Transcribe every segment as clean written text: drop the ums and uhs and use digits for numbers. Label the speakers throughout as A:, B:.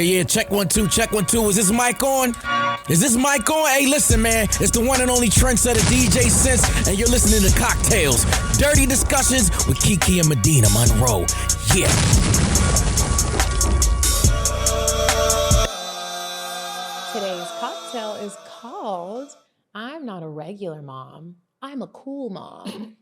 A: Yeah, check 1 2, check 1 2. Is this mic on? Is this mic on? Hey, listen, man. It's the one and only trendsetter DJ Sense, and you're listening to CockTales. Dirty discussions with Kiki and Medina Monroe. Yeah.
B: Today's cocktail is called I'm Not a Regular Mom, I'm a Cool Mom.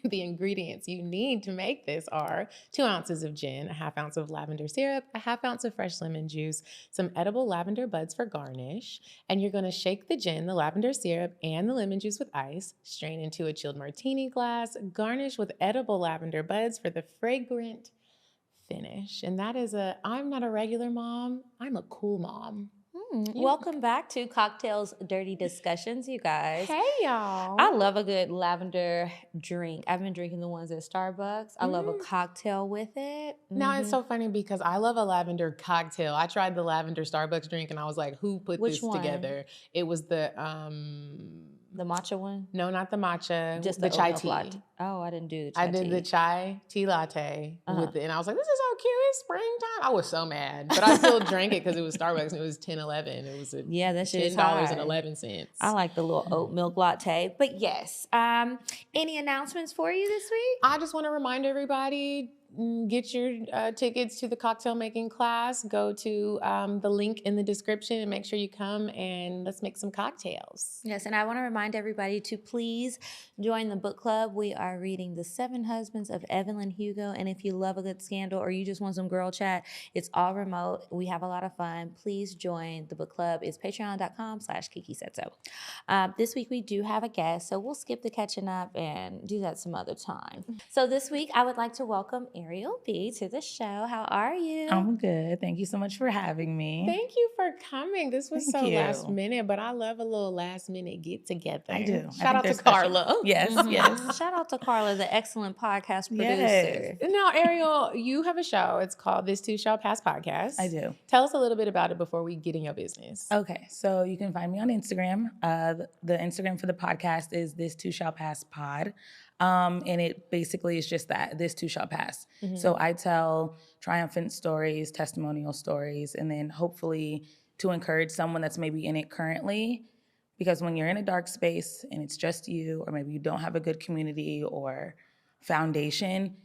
B: The ingredients you need to make this are 2 ounces of gin, a half ounce of lavender syrup, a half ounce of fresh lemon juice, some edible lavender buds for garnish, and you're going to shake the gin, the lavender syrup, and the lemon juice with ice, strain into a chilled martini glass, garnish with edible lavender buds for the fragrant finish. And that is I'm not a regular mom, I'm a cool mom.
C: Yeah. Welcome back to CockTales Dirty Discussions, you guys.
B: Hey, y'all.
C: I love a good lavender drink. I've been drinking the ones at Starbucks. I love a cocktail with it.
B: Now, it's so funny because I love a lavender cocktail. I tried the lavender Starbucks drink and I was like, who put
C: Which
B: this
C: one?
B: together? It was the
C: matcha one?
B: No, not the matcha.
C: Just
B: the chai tea.
C: latte. Oh, I didn't do the chai tea.
B: I did the chai tea latte with it, and I was like, this is so cute. It's springtime. I was so mad, but I still drank it because it was Starbucks and it was $10.11. It was
C: that shit is
B: $10.11.
C: I like the little oat milk latte. But yes, any announcements for you this week?
B: I just want to remind everybody, get your tickets to the cocktail making class. Go to the link in the description and make sure you come and let's make some cocktails.
C: Yes, and I want to remind everybody to please join the book club. We are reading The 7 Husbands of Evelyn Hugo, and if you love a good scandal or you just want some girl chat, it's all remote. We have a lot of fun. Please join the book club. It's patreon.com/Kiki said so. This week we do have a guest, so we'll skip the catching up and do that some other time. So this week I would like to welcome Ariel B to the show. How are you?
D: I'm good. Thank you so much for having me.
B: Thank you for coming. This was
D: Thank
B: so
D: you.
B: last minute, but I love a little last minute get together.
D: I do.
B: Shout out to Carla.
D: Yes, yes.
C: Shout out to Carla, the excellent podcast producer.
D: Yes.
B: Now, Ariel, you have a show. It's called This Too Shall Pass Podcast.
D: I do.
B: Tell us a little bit about it before we get in your business.
D: Okay, so you can find me on Instagram. The Instagram for the podcast is This Too Shall Pass Pod. And it basically is just that, this too shall pass.
B: Mm-hmm.
D: So I tell triumphant stories, testimonial stories, and then hopefully to encourage someone that's maybe in it currently. Because when you're in a dark space and it's just you, or maybe you don't have a good community or foundation,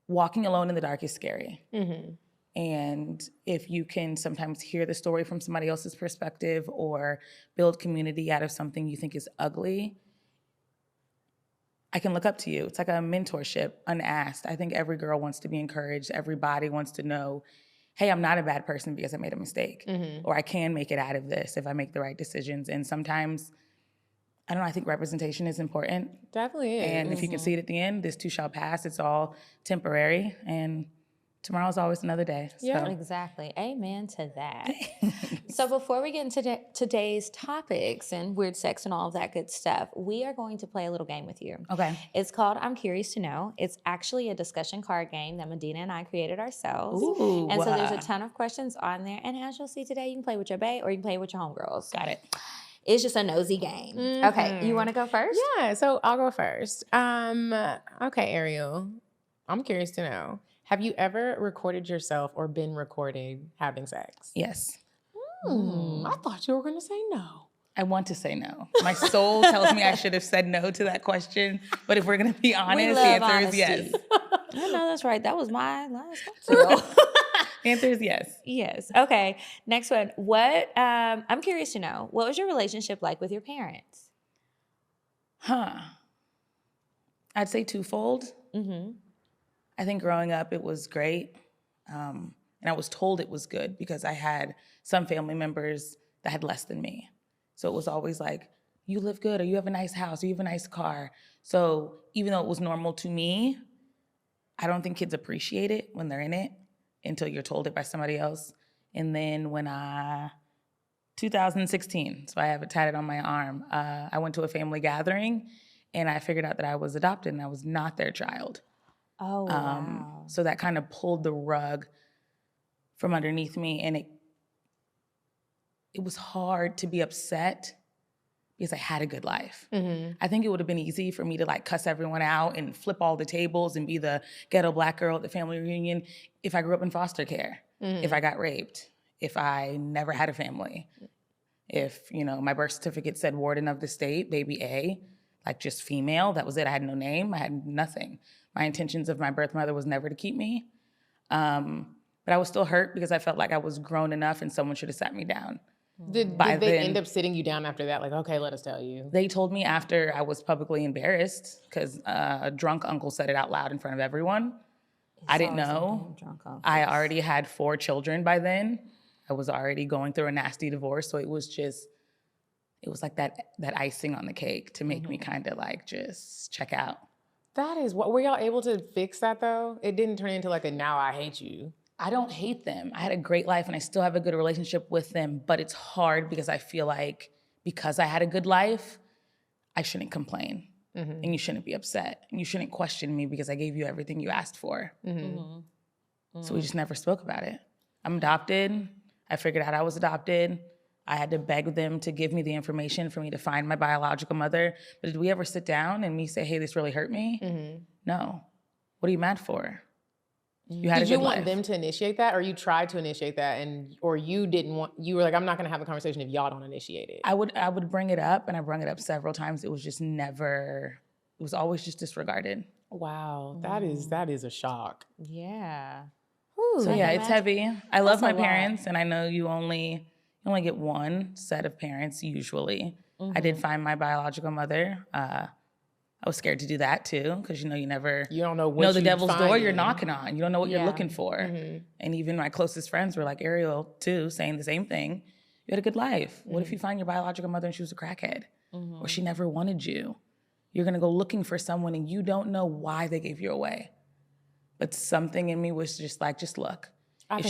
D: walking alone in the dark is scary.
B: Mm-hmm.
D: And if you can sometimes hear the story from somebody else's perspective or build community out of something you think is ugly, I can look up to you. It's like a mentorship, unasked. I think every girl wants to be encouraged. Everybody wants to know, hey, I'm not a bad person because I made a mistake.
B: Mm-hmm.
D: Or I can make it out of this if I make the right decisions. And sometimes, I don't know, I think representation is important.
B: Definitely is.
D: And if you can see it at the end, this too shall pass. It's all temporary. And tomorrow's always another day.
C: Yeah,
D: so.
C: Exactly. Amen to that. So before we get into today's topics and weird sex and all of that good stuff, we are going to play a little game with you.
D: Okay.
C: It's called I'm Curious to Know. It's actually a discussion card game that Medina and I created ourselves.
D: Ooh.
C: And so there's a ton of questions on there. And as you'll see today, you can play with your bae or you can play with your homegirls.
D: Got it.
C: It's just a nosy game.
B: Mm-hmm.
C: Okay, you want to go first?
B: Yeah, so I'll go first. Okay, Ariel, I'm curious to know, have you ever recorded yourself or been recorded having sex?
D: Yes.
B: I thought you were going to say no.
D: I want to say no. My soul tells me I should have said no to that question. But if we're going to be honest, the answer is yes.
C: I know that's right. That was my last question.
D: The answer is yes.
C: Yes. Okay. Next one. I'm curious to know, what was your relationship like with your parents?
D: I'd say twofold.
C: Mm-hmm.
D: I think growing up, it was great. And I was told it was good because I had some family members that had less than me. So it was always like, you live good, or you have a nice house, or you have a nice car. So even though it was normal to me, I don't think kids appreciate it when they're in it until you're told it by somebody else. And then 2016, so I have it tatted on my arm, I went to a family gathering and I figured out that I was adopted and I was not their child.
C: Oh, wow.
D: So that kind of pulled the rug from underneath me, and it was hard to be upset because I had a good life.
B: Mm-hmm.
D: I think it would have been easy for me to like cuss everyone out and flip all the tables and be the ghetto black girl at the family reunion if I grew up in foster care, if I got raped, if I never had a family. If, my birth certificate said warden of the state, baby A, like just female, that was it. I had no name. I had nothing. My intentions of my birth mother was never to keep me. But I was still hurt because I felt like I was grown enough and someone should have sat me down.
B: Did they end up sitting you down after that? Like, okay, let us tell you.
D: They told me after I was publicly embarrassed because a drunk uncle said it out loud in front of everyone. I didn't know. I already had 4 children by then. I was already going through a nasty divorce. So it was like that icing on the cake to make me kind of like just check out.
B: That is what, were y'all able to fix that though? It didn't turn into like a now I hate you.
D: I don't hate them. I had a great life and I still have a good relationship with them, but it's hard because I feel like because I had a good life, I shouldn't complain and you shouldn't be upset. And you shouldn't question me because I gave you everything you asked for. So we just never spoke about it. I'm adopted. I figured out I was adopted. I had to beg them to give me the information for me to find my biological mother. But did we ever sit down and me say, hey, this really hurt me? No. What are you mad for? You had
B: Did
D: a good
B: you want
D: life.
B: them to initiate that, or you tried to initiate that, or you didn't want? You were like, I'm not going to have a conversation if y'all don't initiate it.
D: I would bring it up, and I brought it up several times. It was just never. It was always just disregarded.
B: Wow, that is a shock.
C: Yeah.
D: So yeah, it's heavy. I love my parents, and I know you only get one set of parents usually. I did find my biological mother. I was scared to do that too, because you never
B: don't know what
D: the devil's door
B: finding.
D: you're knocking on. You don't know what you're looking for. And even my closest friends were like Ariel too, saying the same thing. You had a good life. What if you find your biological mother and she was a crackhead, or she never wanted you? You're gonna go looking for someone and you don't know why they gave you away. But something in me was just like, just look. If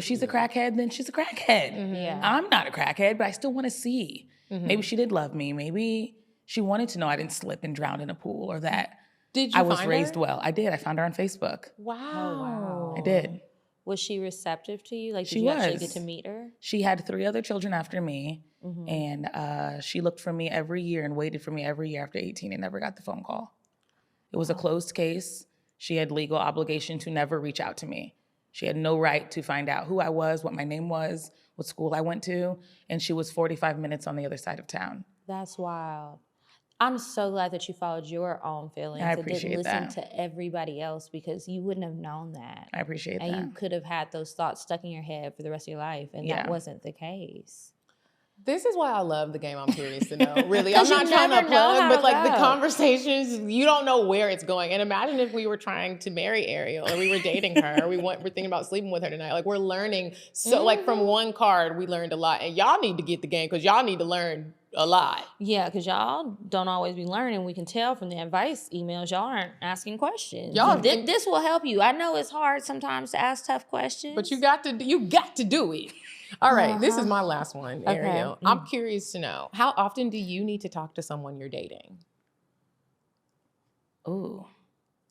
D: she's a crackhead, then she's a crackhead.
C: Yeah.
D: I'm not a crackhead, but I still want to see. Maybe she did love me. Maybe she wanted to know I didn't slip and drown in a pool, or that
B: Did you
D: I was
B: find
D: raised
B: her?
D: well. I did. I found her on Facebook.
B: Wow.
D: I did.
C: Was she receptive to you? Like, did
D: She
C: you actually
D: was.
C: get to meet her?
D: She had 3 other children after me, and she looked for me every year and waited for me every year after 18 and never got the phone call. It was a closed case. She had legal obligation to never reach out to me. She had no right to find out who I was, what my name was, what school I went to, and she was 45 minutes on the other side of town.
C: That's wild. I'm so glad that you followed your own feelings
D: I
C: and
D: appreciate
C: didn't listen
D: that.
C: to everybody else, because you wouldn't have known that.
D: I appreciate
C: And
D: that.
C: you could have had those thoughts stuck in your head for the rest of your life, and that
D: Yeah.
C: wasn't the case.
B: This is why I love the game. I'm curious to know. Really, I'm
C: 'Cause you
B: not trying to
C: never know
B: plug,
C: how
B: but
C: to
B: like the
C: go.
B: conversations, you don't know where it's going. And imagine if we were trying to marry Ariel, or we were dating her, or we're thinking about sleeping with her tonight. Like, we're learning so. Like, from one card, we learned a lot, and y'all need to get the game because y'all need to learn a lot.
C: Yeah, because y'all don't always be learning. We can tell from the advice emails, y'all aren't asking questions.
B: Y'all-
C: This will help you. I know it's hard sometimes to ask tough questions.
B: But you got to do it. All right, this is my last one,
C: Okay.
B: Ariel. I'm curious to know, how often do you need to talk to someone you're dating?
D: Ooh.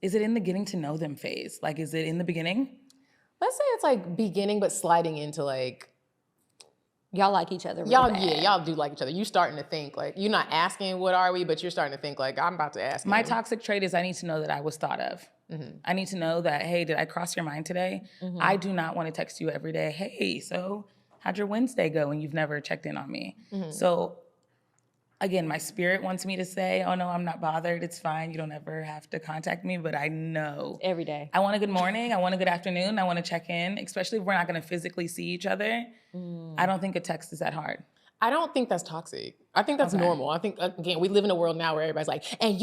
D: Is it in the getting to know them phase? Like, is it in the beginning?
B: Let's say it's like beginning, but sliding into like,
C: y'all like each other. Really
B: y'all,
C: bad.
B: yeah, y'all do like each other. You starting to think like, you're not asking what are we, but you're starting to think like, I'm about to ask
D: My
B: him.
D: toxic trait is I need to know that I was thought of. I need to know that, hey, did I cross your mind today? I do not want to text you every day, hey, so how'd your Wednesday go? And you've never checked in on me. So again, my spirit wants me to say, oh no, I'm not bothered. It's fine. You don't ever have to contact me. But I know
C: Every day.
D: I want a good morning. I want a good afternoon. I want to check in, especially if we're not going to physically see each other. I don't think a text is that hard.
B: I don't think that's toxic. I think that's normal. I think, again, we live in a world now where everybody's like, and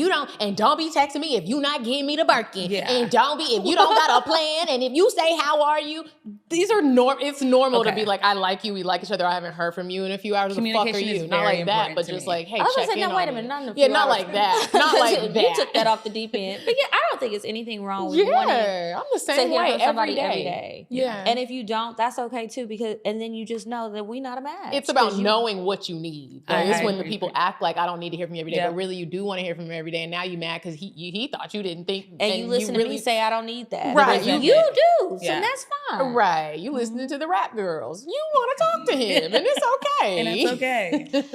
B: don't be texting me if you not getting me the Birkin.
D: Yeah.
B: And if you don't got a plan, and if you say, how are you? These are it's normal to
D: Okay.
B: be like, I like you, we like each other, I haven't heard from you in a few hours, the fuck are
D: Communication
B: you?
D: is
B: Not
D: very
B: like that,
D: important
B: but
D: to
B: just
D: me.
B: like, hey,
C: I was
B: check
C: gonna say,
B: in
C: no, wait a
B: on
C: minute,
B: me.
C: not in a
B: Yeah,
C: few
B: not
C: hours.
B: like that. Not like that.
C: You took that off the deep end. But yeah, I don't think it's anything wrong with wanting
B: Yeah, I'm the
C: to
B: same
C: hear
B: way
C: from somebody
B: every day. Yeah.
C: And if you don't, that's okay too, because and then you just know that we not a match.
B: It's about
C: 'Cause you-
B: knowing what you need.
D: I
B: It's when the
D: agree.
B: people act like I don't need to hear from you every day,
D: Yeah.
B: but really you do want to hear from him every day, and now you mad because he thought you didn't think.
C: and you listen to me say I don't need that.
B: Right.
C: But you
D: Resentment.
C: do, so
D: Yeah.
C: that's fine.
B: Right, you listening to the rap girls. You want to talk to him, and it's okay.
D: And it's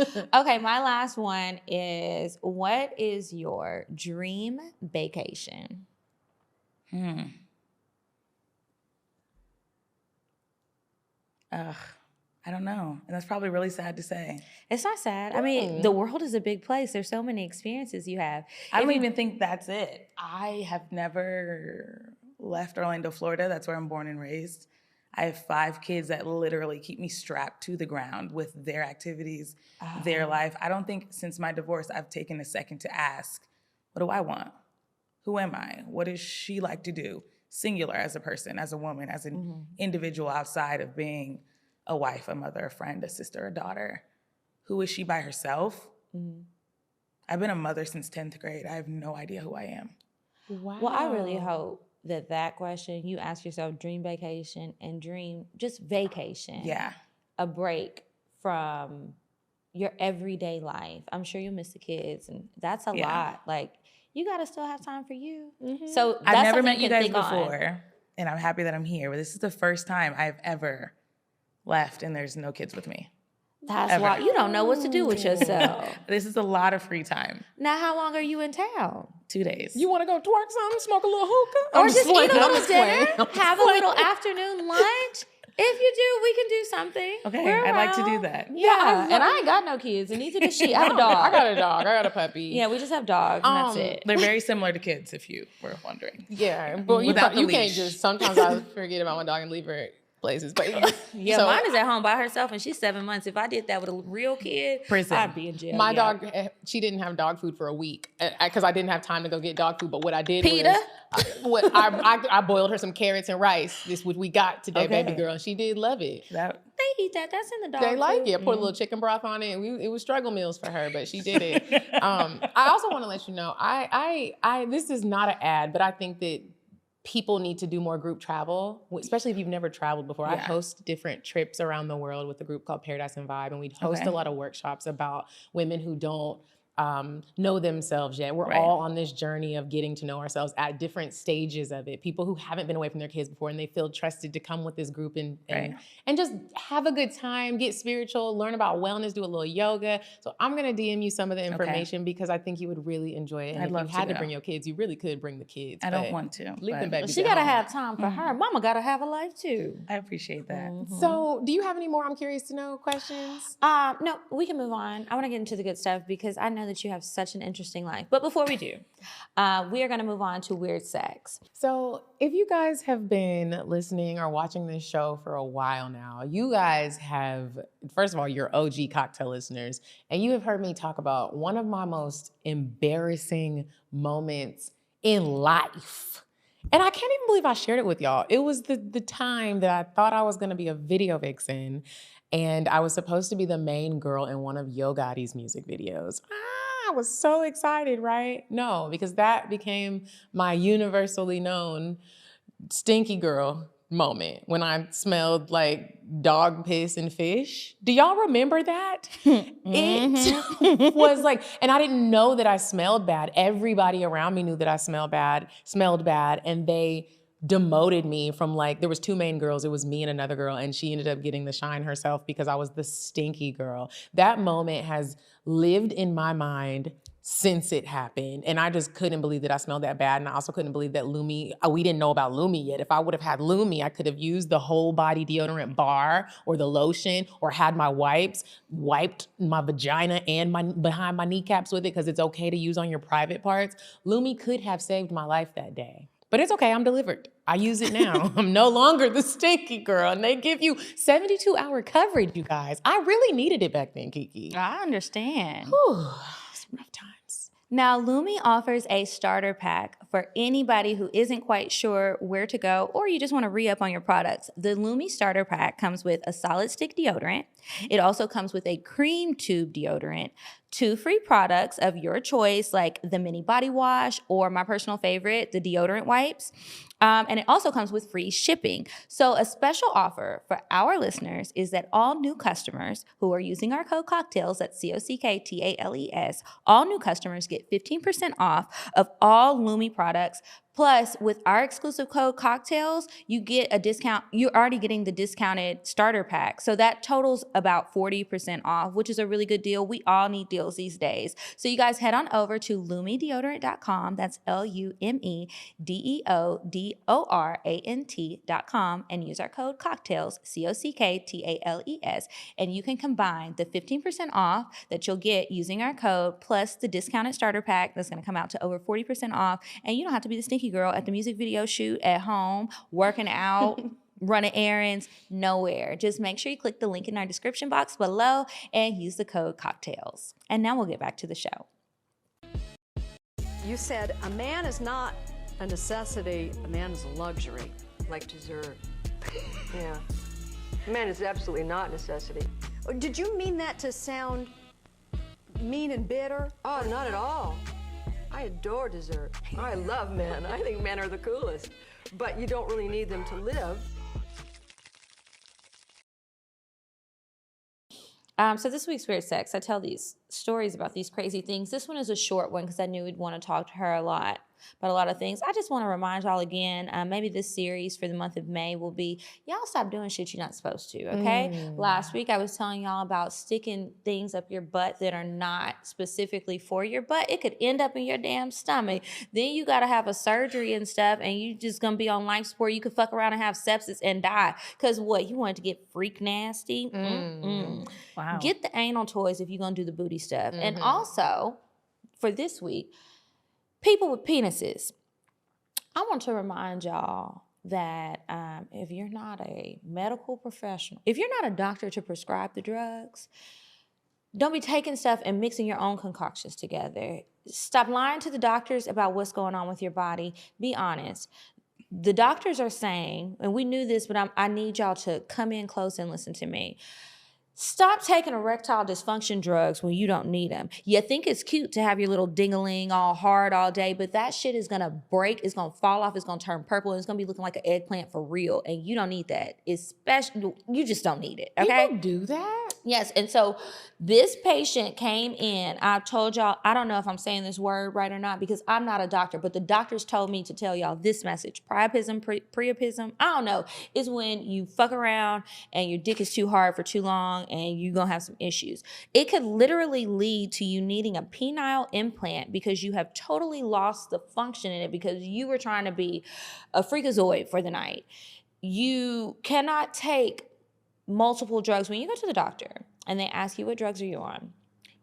D: okay.
C: Okay, my last one is, what is your dream vacation?
D: I don't know. And that's probably really sad to say.
C: It's not sad. I mean, the world is a big place. There's so many experiences you have.
D: I don't even think that's it. I have never left Orlando, Florida. That's where I'm born and raised. I have 5 kids that literally keep me strapped to the ground with their activities, their life. I don't think since my divorce I've taken a second to ask, what do I want? Who am I? What does she like to do? Singular as a person, as a woman, as an individual outside of being a wife, a mother, a friend, a sister, a daughter. Who is she by herself? I've been a mother since 10th grade. I have no idea who I am.
B: Wow.
C: Well, I really hope that question, you ask yourself dream vacation and dream just vacation.
D: Yeah.
C: A break from your everyday life. I'm sure you'll miss the kids, and that's a lot. Like, you got to still have time for you. So
D: I've never met you guys before, and I'm happy that I'm here, but this is the first time I've ever left and there's no kids with me.
C: That's why you don't know what to do with yourself.
D: This is a lot of free time.
C: Now, how long are you in town?
D: 2 days.
B: You want to go twerk something, smoke a little hookah?
C: Or just eat a little dinner, have a little afternoon lunch. If you do, we can do something.
D: Okay, I'd like to do that.
C: Yeah, and I ain't got no kids, and neither does she. I have a dog.
B: I got a dog. I got a puppy.
C: Yeah, we just have dogs, and that's it.
D: They're very similar to kids, if you were wondering.
B: Yeah, but you
D: Without the
B: can't
D: leash.
B: just, sometimes I forget about my dog and leave her places. But
C: Yeah,
B: so,
C: mine is at home by herself, and she's 7 months. If I did that with a real kid,
D: Prison.
C: I'd be in jail.
B: my
C: yeah.
B: dog, she didn't have dog food for a week because I didn't have time to go get dog food. But what I did
C: PETA?
B: was I boiled her some carrots and rice. This what we got today, baby girl, and she did love it.
C: They eat that. That's in the dog
B: They like
C: food.
B: it. Put a little chicken broth on it, and it was struggle meals for her, but she did it. I also want to let you know, I this is not an ad, but I think that people need to do more group travel, especially if you've never traveled before. I host different trips around the world with a group called Paradise and Vibe, and we host a lot of workshops about women who don't know themselves yet. We're all on this journey of getting to know ourselves at different stages of it. People who haven't been away from their kids before and they feel trusted to come with this group and just have a good time, get spiritual, learn about wellness, do a little yoga. So I'm gonna DM you some of the information because I think you would really enjoy it. And
D: I'd
B: if
D: love
B: you had
D: to
B: to bring your kids, you really could bring the kids.
D: I don't want to.
B: Leave them babies
C: She
B: at
C: gotta
B: home.
C: have time for her. Mama gotta have a life too.
D: I appreciate that.
B: So do you have any more I'm curious to know questions?
C: No, we can move on. I want to get into the good stuff because I know that you have such an interesting life. But before we do, we are going to move on to weird sex.
B: So if you guys have been listening or watching this show for a while now, you guys have, first of all, you're OG cocktail listeners, and you have heard me talk about one of my most embarrassing moments in life. And I can't even believe I shared it with y'all. It was the time that I thought I was gonna be a video vixen, and I was supposed to be the main girl in one of Yo Gotti's music videos. I was so excited, right? No, because that became my universally known stinky girl moment when I smelled like dog piss and fish. Do y'all remember that? It was like, and I didn't know that I smelled bad. Everybody around me knew that I smelled bad, and they demoted me from like, there was 2 main girls. It was me and another girl, and she ended up getting the shine herself because I was the stinky girl. That moment has lived in my mind since it happened. And I just couldn't believe that I smelled that bad. And I also couldn't believe that Lumi, we didn't know about Lumi yet. If I would have had Lumi, I could have used the whole body deodorant bar or the lotion or had my wipes, wiped my vagina and my behind my kneecaps with it because it's okay to use on your private parts. Lumi could have saved my life that day. But it's okay, I'm delivered. I use it now. I'm no longer the stinky girl. And they give you 72-hour coverage, you guys. I really needed it back then, Kiki.
C: I understand.
B: Whew, some rough times.
C: Now, Lumi offers a starter pack for anybody who isn't quite sure where to go or you just want to re-up on your products. The Lumi starter pack comes with a solid stick deodorant. It also comes with a cream tube deodorant, 2 free products of your choice, like the mini body wash or my personal favorite, the deodorant wipes. And it also comes with free shipping. So a special offer for our listeners is that all new customers who are using our code CockTales, that's CockTales, all new customers get 15% off of all Lumi products Plus, with our exclusive code CockTales, you get a discount. You're already getting the discounted starter pack. So that totals about 40% off, which is a really good deal. We all need deals these days. So you guys head on over to LumeDeodorant.com. That's LumeDeodorant.com and use our code CockTales, CockTales. And you can combine the 15% off that you'll get using our code plus the discounted starter pack that's going to come out to over 40% off. And you don't have to be the stinky girl at the music video shoot, at home, working out, running errands, nowhere. Just make sure you click the link in our description box below and use the code CockTales. And now we'll get back to the show.
E: You said a man is not a necessity, a man is a luxury.
F: Like dessert. Yeah. A man is absolutely not a necessity.
E: Did you mean that to sound mean and bitter?
F: Oh, not at all. I adore dessert. I love men. I think men are the coolest. But you don't really need them to live.
C: So this week's Weird Sex, I tell these stories about these crazy things. This one is a short one because I knew we'd want to talk to her a lot about a lot of things. I just want to remind y'all again, maybe this series for the month of May will be, y'all stop doing shit you're not supposed to, okay? Last week I was telling y'all about sticking things up your butt that are not specifically for your butt. It could end up in your damn stomach. Then you got to have a surgery and stuff, and you just going to be on life support. You could fuck around and have sepsis and die. Because what, you wanted to get freak nasty?
D: Wow.
C: Get the anal toys if you're going to do the booty stuff. And also, for this week, people with penises. I want to remind y'all that if you're not a medical professional, if you're not a doctor to prescribe the drugs, don't be taking stuff and mixing your own concoctions together. Stop lying to the doctors about what's going on with your body. Be honest. The doctors are saying, and we knew this, but I need y'all to come in close and listen to me. Stop taking erectile dysfunction drugs when you don't need them. You think it's cute to have your little ding-a-ling all hard all day, but that shit is going to break. It's going to fall off. It's going to turn purple. And it's going to be looking like an eggplant for real. And you don't need that. Especially, you just don't need it, okay?
B: People do that?
C: Yes, and so this patient came in. I told y'all, I don't know if I'm saying this word right or not because I'm not a doctor, but the doctors told me to tell y'all this message. Priapism, priapism, I don't know, is when you fuck around and your dick is too hard for too long and you're going to have some issues. It could literally lead to you needing a penile implant because you have totally lost the function in it because you were trying to be a freakazoid for the night. You cannot take multiple drugs. When you go to the doctor and they ask you what drugs are you on,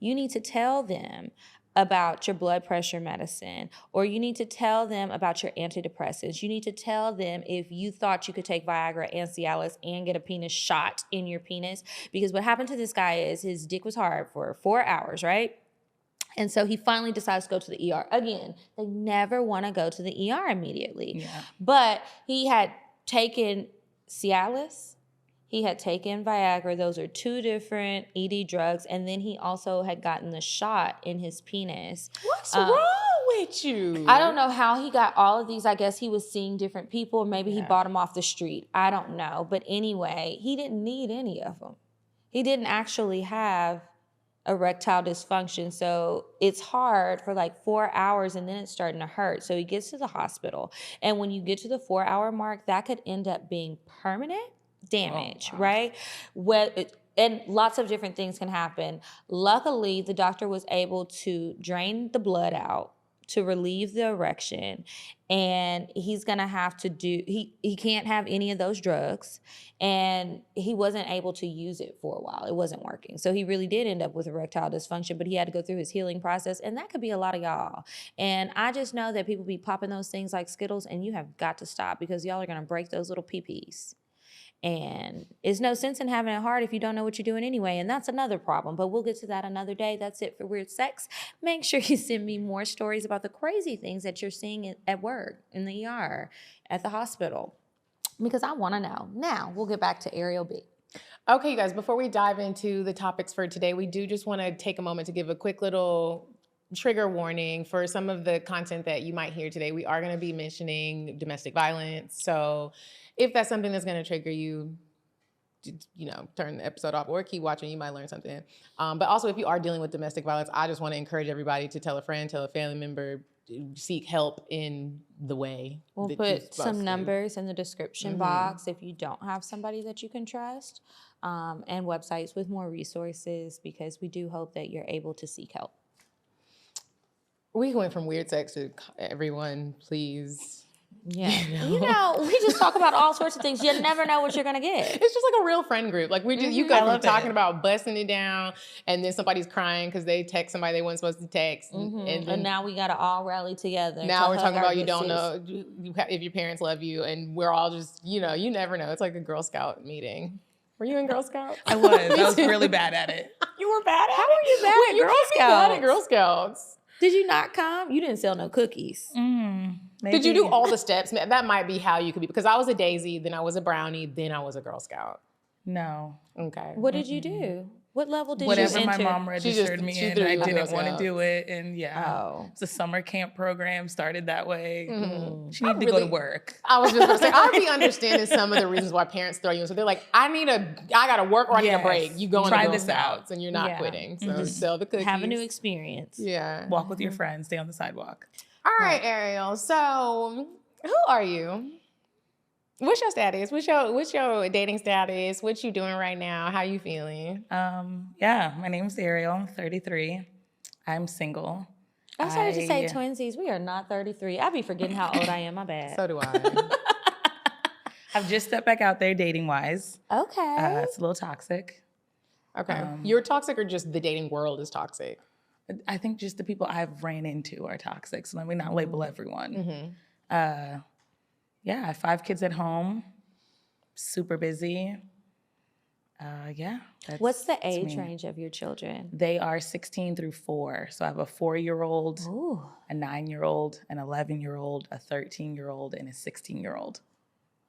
C: you need to tell them about your blood pressure medicine, or you need to tell them about your antidepressants. You need to tell them if you thought you could take Viagra and Cialis and get a penis shot in your penis. Because what happened to this guy is his dick was hard for 4 hours, right? And so he finally decides to go to the ER. Again, they never want to go to the ER immediately. Yeah. But he had taken Cialis, he had taken Viagra. Those are 2 different ED drugs. And then he also had gotten the shot in his penis.
B: What's wrong with you?
C: I don't know how he got all of these. I guess he was seeing different people, or maybe he bought them off the street. I don't know. But anyway, he didn't need any of them. He didn't actually have erectile dysfunction. So it's hard for like 4 hours and then it's starting to hurt. So he gets to the hospital. And when you get to the 4-hour mark, that could end up being permanent damage, right? And lots of different things can happen. Luckily, the doctor was able to drain the blood out to relieve the erection, and he's gonna have to he can't have any of those drugs, and he wasn't able to use it for a while. It wasn't working. So he really did end up with erectile dysfunction, but he had to go through his healing process, and that could be a lot of y'all. And I just know that people be popping those things like Skittles, and you have got to stop because y'all are gonna break those little pee-pees. And it's no sense in having it hard if you don't know what you're doing anyway. And that's another problem. But we'll get to that another day. That's it for Weird Sex. Make sure you send me more stories about the crazy things that you're seeing at work, in the ER, at the hospital, because I want to know. Now, we'll get back to Ariel B.
B: Okay, you guys, before we dive into the topics for today, we do just want to take a moment to give a quick little trigger warning for some of the content that you might hear today. We are going to be mentioning domestic violence. So if that's something that's going to trigger you, turn the episode off or keep watching. You might learn something. But also, if you are dealing with domestic violence, I just want to encourage everybody to tell a friend, tell a family member, seek help in the way.
C: We'll
B: that you're
C: put
B: supposed
C: some
B: to.
C: numbers in the description box if you don't have somebody that you can trust, and websites with more resources, because we do hope that you're able to seek help.
B: We went from weird sex to everyone, please.
C: Yeah. We just talk about all sorts of things. You never know what you're going to get.
B: It's just like a real friend group. Like we just, you go from talking about busting it down, and then somebody's crying because they text somebody they weren't supposed to text. And
C: now we got to all rally together.
B: Now we're talking about
C: you
B: you don't know if your parents love you, and we're all just, you never know. It's like a Girl Scout meeting. Were you in Girl Scouts?
D: I was really bad at it.
B: You were bad at it?
C: How were you bad at Girl Scouts?
B: Bad at Girl Scouts.
C: Did you not come? You didn't sell no cookies.
D: Maybe.
B: Did you do all the steps? That might be how you could be, because I was a Daisy, then I was a Brownie, then I was a Girl Scout.
D: No.
B: Okay.
C: What did you do? What level did
D: Whatever
C: you enter?
D: my mom registered me in, I didn't want to do it. And it's a summer camp program, started that way. She needed to go to work.
B: I was just going to say, I'd be understanding some of the reasons why parents throw you in. So they're like, I got to work or I need a break. You go
D: Try
B: into Girl
D: this out.
B: Scouts and you're not quitting. So sell the cookies.
C: Have a new experience.
B: Yeah.
D: Walk with your friends, stay on the sidewalk.
B: All right, Ariel. So who are you? What's your status? What's your dating status? What you doing right now? How you feeling?
D: My name's Ariel. I'm 33. I'm single.
C: I started to say twinsies. We are not 33. I be forgetting how old I am. My bad.
B: So do I.
D: I've just stepped back out there dating-wise.
C: Okay.
D: It's a little toxic.
B: Okay. You're toxic, or just the dating world is toxic?
D: I think just the people I've ran into are toxic, so let me not label everyone. I have 5 kids at home, super busy.
C: What's the age range of your children?
D: They are 16 through 4. So I have a 4-year-old, a 9-year-old, an 11-year-old, a 13-year-old, and a 16-year-old.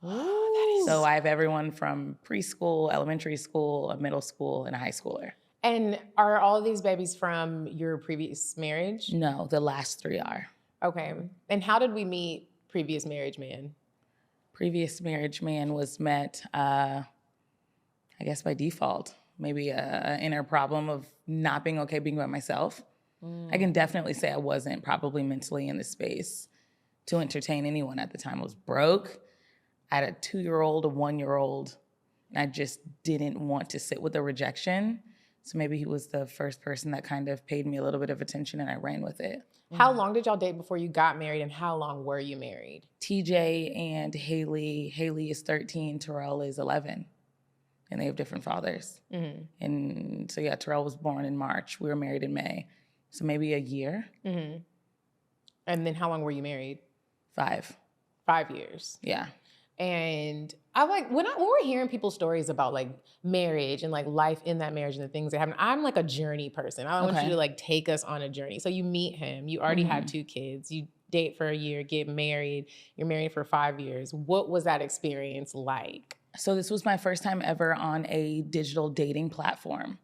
D: So I have everyone from preschool, elementary school, a middle school, and a high schooler.
B: And are all of these babies from your previous marriage?
D: No, the last 3 are.
B: Okay. And how did we meet previous marriage man?
D: Previous marriage man was met, I guess by default. Maybe an inner problem of not being okay being by myself. I can definitely say I wasn't probably mentally in the space to entertain anyone at the time. I was broke. I had a 2-year-old, a 1-year-old, and I just didn't want to sit with the rejection. So maybe he was the first person that kind of paid me a little bit of attention, and I ran with it.
B: How long did y'all date before you got married, and how long were you married?
D: TJ and Haley. Haley is 13, Terrell is 11. And they have different fathers. And so Terrell was born in March. We were married in May. So maybe a year.
B: And then how long were you married?
D: 5.
B: 5 years.
D: Yeah.
B: And I like when we're hearing people's stories about like marriage and like life in that marriage and the things that happen. I'm like a journey person. I want you to like take us on a journey. So you meet him. You already have 2 kids. You date for a year, get married. You're married for 5 years. What was that experience like?
D: So this was my first time ever on a digital dating platform.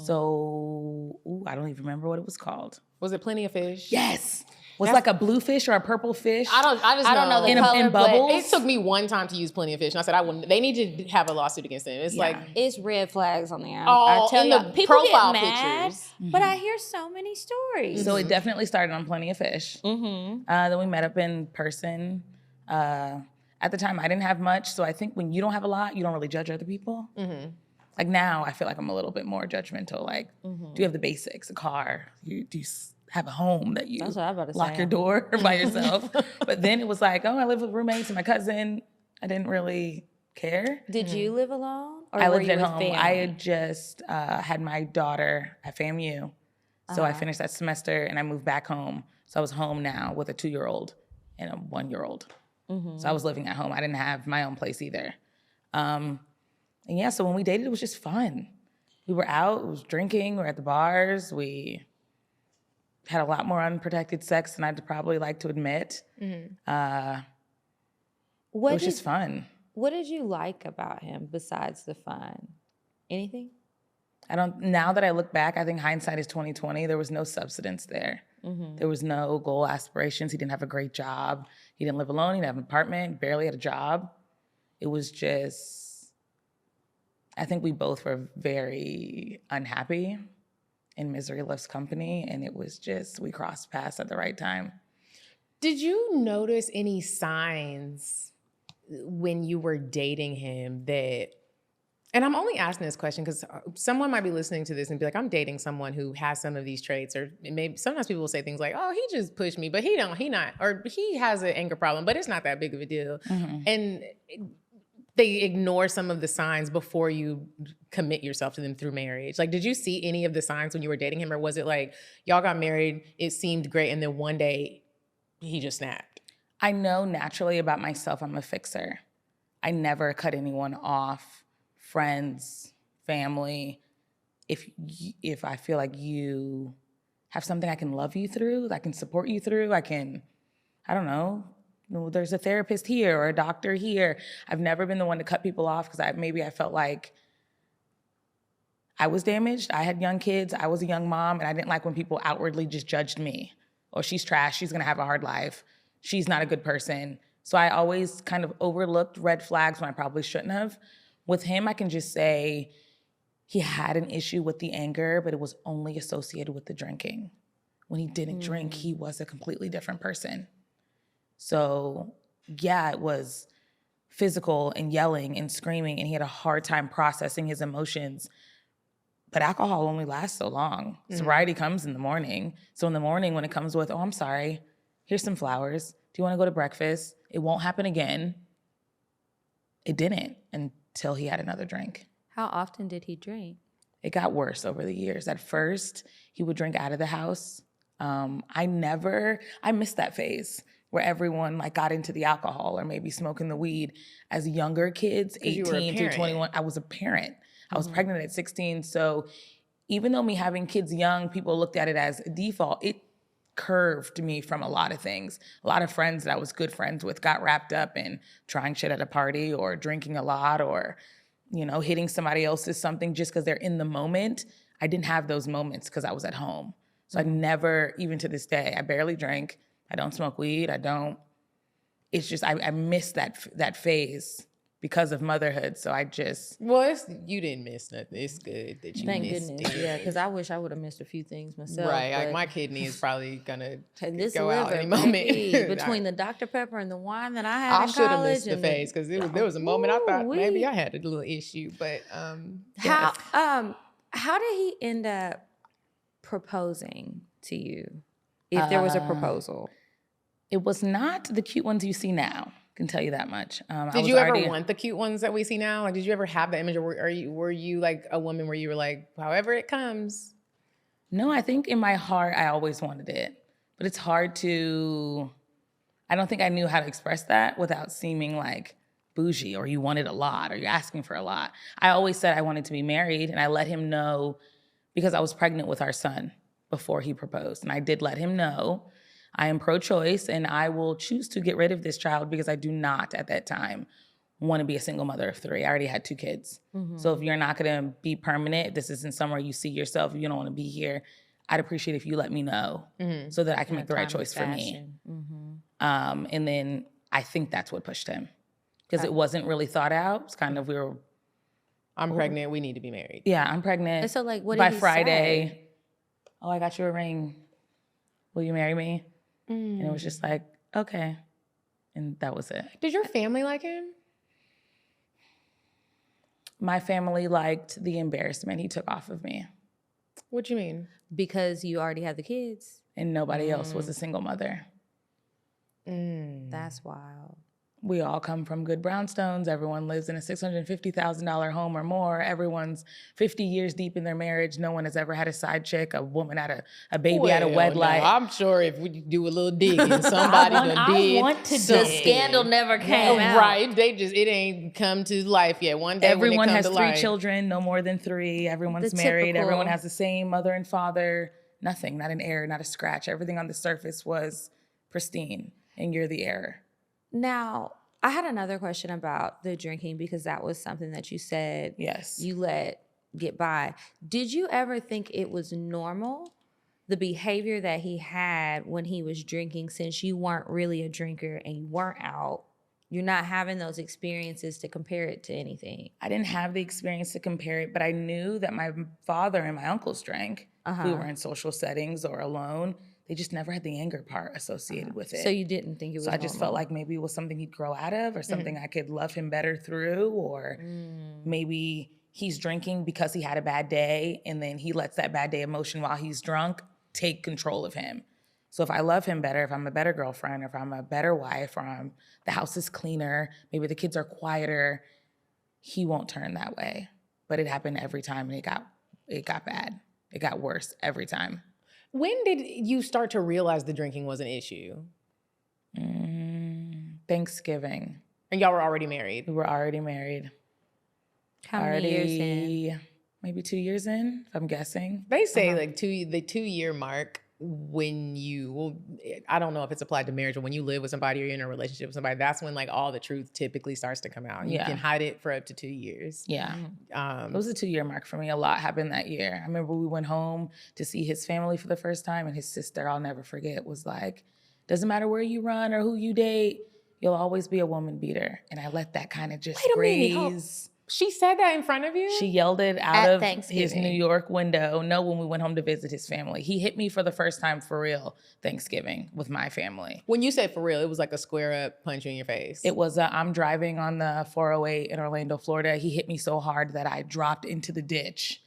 D: So I don't even remember what it was called.
B: Was it Plenty of Fish?
D: Yes. Was it like a blue fish or a purple fish?
B: I don't know the
C: color,
D: in bubbles.
B: It took me one time to use Plenty of Fish, and I said I wouldn't. They need to have a lawsuit against them. It's like
C: it's red flags on there.
B: I
C: tell you,
B: the
C: people
B: profile
C: get mad,
B: pictures.
C: but I hear so many stories.
D: So it definitely started on Plenty of Fish. Then we met up in person. At the time, I didn't have much, so I think when you don't have a lot, you don't really judge other people. Like now, I feel like I'm a little bit more judgmental. Like, do you have the basics? A car? Do you have a home that you
C: That's what I was about to
D: lock
C: say.
D: your door by yourself? But then it was like, I live with roommates and my cousin. I didn't really care.
C: Did you live alone? Or
D: I
C: were
D: lived
C: you
D: at
C: with
D: home.
C: family?
D: I had just had my daughter at FAMU. So I finished that semester and I moved back home. So I was home now with a 2-year-old and a 1-year-old. So I was living at home. I didn't have my own place either. So when we dated, it was just fun. We were out, it was drinking, we were at the bars. We had a lot more unprotected sex than I'd probably like to admit. It was just fun.
C: What did you like about him besides the fun? Anything?
D: Now that I look back, I think hindsight is 20/20. There was no substance there. There was no goal aspirations. He didn't have a great job. He didn't live alone. He didn't have an apartment, barely had a job. It was just, I think we both were very unhappy, and misery loves company, and it was just, we crossed paths at the right time.
B: Did you notice any signs when you were dating him that, and I'm only asking this question because someone might be listening to this and be like, I'm dating someone who has some of these traits, or maybe sometimes people will say things like, oh, he just pushed me, but he not, or he has an anger problem, but it's not that big of a deal. And they ignore some of the signs before you commit yourself to them through marriage. Like, did you see any of the signs when you were dating him, or was it like y'all got married, it seemed great, and then one day he just snapped?
D: I know naturally about myself, I'm a fixer. I never cut anyone off, friends, family. If I feel like you have something I can love you through, I can support you through, I don't know, there's a therapist here or a doctor here. I've never been the one to cut people off because maybe I felt like I was damaged. I had young kids. I was a young mom, and I didn't like when people outwardly just judged me. Oh, she's trash. She's going to have a hard life. She's not a good person. So I always kind of overlooked red flags when I probably shouldn't have. With him, I can just say he had an issue with the anger, but it was only associated with the drinking. When he didn't drink, he was a completely different person. So yeah, it was physical and yelling and screaming, and he had a hard time processing his emotions. But alcohol only lasts so long. Sobriety comes in the morning. So in the morning when it comes with, oh, I'm sorry, here's some flowers. Do you want to go to breakfast? It won't happen again. It didn't until he had another drink.
C: How often did he drink?
D: It got worse over the years. At first, he would drink out of the house. I missed that phase where everyone like got into the alcohol or maybe smoking the weed. As younger kids, 18 through 21, I was a parent. I was pregnant at 16. So even though me having kids young, people looked at it as a default, it curved me from a lot of things. A lot of friends that I was good friends with got wrapped up in trying shit at a party or drinking a lot or, hitting somebody else's something just because they're in the moment. I didn't have those moments because I was at home. So I never, even to this day, I barely drink. I don't smoke weed. It's just, I missed that phase because of motherhood. So
B: you didn't miss nothing. It's good that you
C: Thank
B: missed
C: goodness,
B: it.
C: yeah, because I wish I would have missed a few things myself.
B: Right, like
C: but
B: my kidney is probably gonna
C: this
B: go out
C: liver,
B: any moment.
C: baby, between the Dr. Pepper and the wine that I had
B: I
C: in
B: should have
C: college.
B: missed the phase because there was a moment I thought maybe I had a little issue, but
C: How did he end up proposing to you? If there was a proposal.
D: It was not the cute ones you see now. Can tell you that much.
B: Did you ever want the cute ones that we see now? Like, did you ever have the image, or were you like a woman where you were like, however it comes?
D: No, I think in my heart I always wanted it, but it's hard to. I don't think I knew how to express that without seeming like bougie or you wanted a lot or you're asking for a lot. I always said I wanted to be married, and I let him know because I was pregnant with our son before he proposed, and I did let him know. I am pro-choice, and I will choose to get rid of this child because I do not, at that time, want to be a single mother of 3. I already had 2 kids. So if you're not going to be permanent, this isn't somewhere you see yourself, you don't want to be here, I'd appreciate if you let me know so that I can make the right choice for me. And then I think that's what pushed him because it wasn't really thought out. It's kind of,
B: I'm pregnant, we need to be married.
D: Yeah, I'm pregnant.
C: And so, like, what did
D: by
C: he
D: Friday,
C: say?
D: Oh, I got you a ring. Will you marry me? And it was just like, okay. And that was it.
B: Did your family like him?
D: My family liked the embarrassment he took off of me.
B: What do you mean?
C: Because you already had the kids.
D: And nobody else was a single mother.
C: That's wild.
D: We all come from good brownstones. Everyone lives in a $650,000 home or more. Everyone's 50 years deep in their marriage. No one has ever had a side chick. A woman had a baby out of wedlock.
B: No, I'm sure if we do a little digging, somebody done did.
C: The scandal never came out.
B: Right. It ain't come to life yet. One day
D: everyone
B: when it
D: has
B: to
D: 3
B: life,
D: children, no more than 3. Everyone's married.
C: Typical.
D: Everyone has the same mother and father. Nothing, not an error, not a scratch. Everything on the surface was pristine, and you're the error.
C: Now, I had another question about the drinking because that was something that you said you let get by. Did you ever think it was normal, the behavior that he had when he was drinking, since you weren't really a drinker and you weren't out You're not having those experiences to compare it to anything.
D: I didn't have the experience to compare it, but I knew that my father and my uncles drank. If we were in social settings or alone, they just never had the anger part associated with it.
C: So you didn't think it was
D: So I just
C: normal.
D: felt like maybe it was something he'd grow out of, or something I could love him better through, or maybe he's drinking because he had a bad day, and then he lets that bad day emotion while he's drunk take control of him. So if I love him better, if I'm a better girlfriend, if I'm a better wife, or the house is cleaner, maybe the kids are quieter, he won't turn that way. But it happened every time, and it got bad. It got worse every time.
B: When did you start to realize the drinking was an issue?
D: Thanksgiving.
B: And y'all were already married?
D: We were already married.
C: How many years in?
D: Maybe 2 years in, if I'm guessing.
B: They say like the 2-year mark when I don't know if it's applied to marriage, but when you live with somebody or you're in a relationship with somebody, that's when like all the truth typically starts to come out. You can hide it for up to 2 years.
D: Yeah. It was a 2-year mark for me. A lot happened that year. I remember we went home to see his family for the first time, and his sister, I'll never forget, was like, doesn't matter where you run or who you date, you'll always be a woman beater. And I let that kind of just graze.
B: She said that in front of you?
D: She yelled it out
C: At
D: of
C: Thanksgiving.
D: his New York window. No, when we went home to visit his family. He hit me for the first time for real Thanksgiving with my family.
B: When you say for real, it was like a square up punch you in your face.
D: It was, I'm driving on the 408 in Orlando, Florida. He hit me so hard that I dropped into the ditch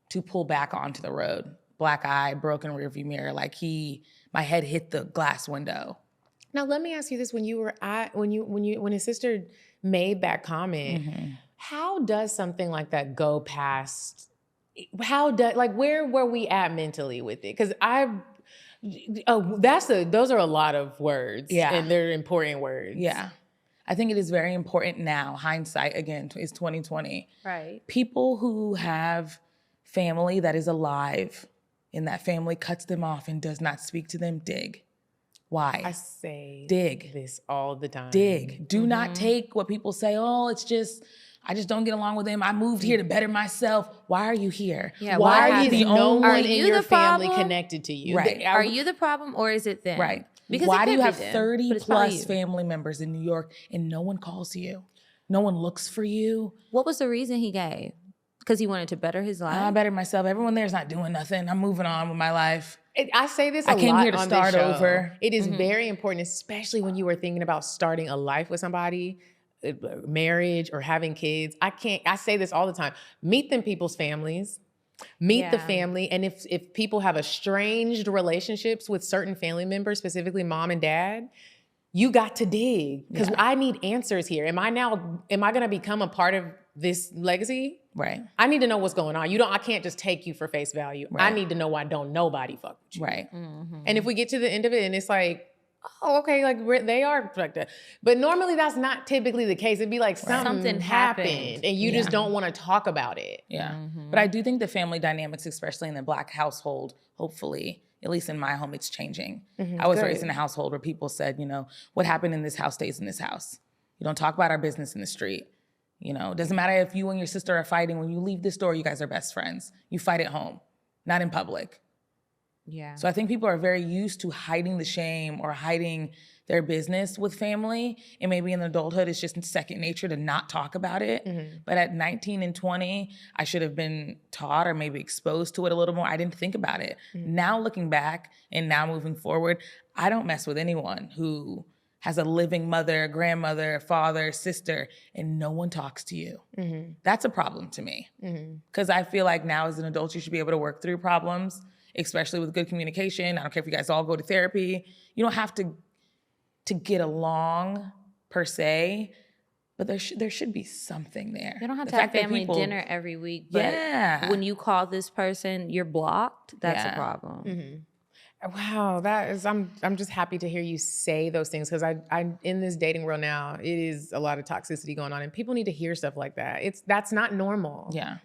D: to pull back onto the road. Black eye, broken rearview mirror. Like my head hit the glass window.
B: Now let me ask you this: when his sister made that comment, how does something like that go past? Where were we at mentally with it? Because those are a lot of words, and they're important words.
D: Yeah, I think it is very important now. Hindsight again is 2020.
C: Right.
D: People who have family that is alive, and that family cuts them off and does not speak to them, dig. Why?
B: I say
D: dig
B: this all the time.
D: Dig. Do not take what people say, oh, I just don't get along with him. I moved here to better myself. Why are you here?
C: Yeah,
B: why are you the only one in
C: you
B: your
C: the
B: family
C: problem?
B: connected to you?
D: Right.
C: Are you the problem or is it them?
D: Right.
C: Because
D: why
C: it
D: do you
C: could
D: have
C: be them,
D: 30
C: but it's probably
D: plus
C: you.
D: family members in New York and no one calls you? No one looks for you?
C: What was the reason he gave? Because he wanted to better his life?
D: I better myself. Everyone there's not doing nothing. I'm moving on with my life.
B: I say this a
D: I
B: lot
D: came here to
B: on
D: start
B: this show.
D: over.
B: It is very important, especially when you are thinking about starting a life with somebody, marriage or having kids. I say this all the time. Meet them people's families. Meet the family. And if people have estranged relationships with certain family members, specifically mom and dad, you got to dig. Because I need answers here. Am I going to become a part of this legacy?
D: Right.
B: I need to know what's going on. I can't just take you for face value.
D: Right.
B: I need to know why don't nobody fuck with you.
D: Right.
B: And if we get to the end of it and it's like, oh, okay, like they are like that. But normally that's not typically the case. It'd be like something happened and you just don't want to talk about it.
D: Yeah. But I do think the family dynamics, especially in the Black household, hopefully, at least in my home, it's changing. I was raised in a household where people said, what happened in this house stays in this house. You don't talk about our business in the street. It doesn't matter if you and your sister are fighting. When you leave this door, you guys are best friends. You fight at home, not in public.
C: Yeah.
D: So I think people are very used to hiding the shame or hiding their business with family. And maybe in adulthood, it's just second nature to not talk about it. But at 19 and 20, I should have been taught or maybe exposed to it a little more. I didn't think about it. Now looking back and now moving forward, I don't mess with anyone who has a living mother, grandmother, father, sister, and no one talks to you. That's a problem to me. Because I feel like now as an adult, you should be able to work through problems, especially with good communication. I don't care if you guys all go to therapy. You don't have to get along per se, but there should be something there.
C: You don't have to have family dinner every week, but when you call this person, you're blocked, that's a problem.
B: Wow, I'm just happy to hear you say those things because I'm in this dating world now. It is a lot of toxicity going on, and people need to hear stuff like that. That's not normal.
D: Yeah,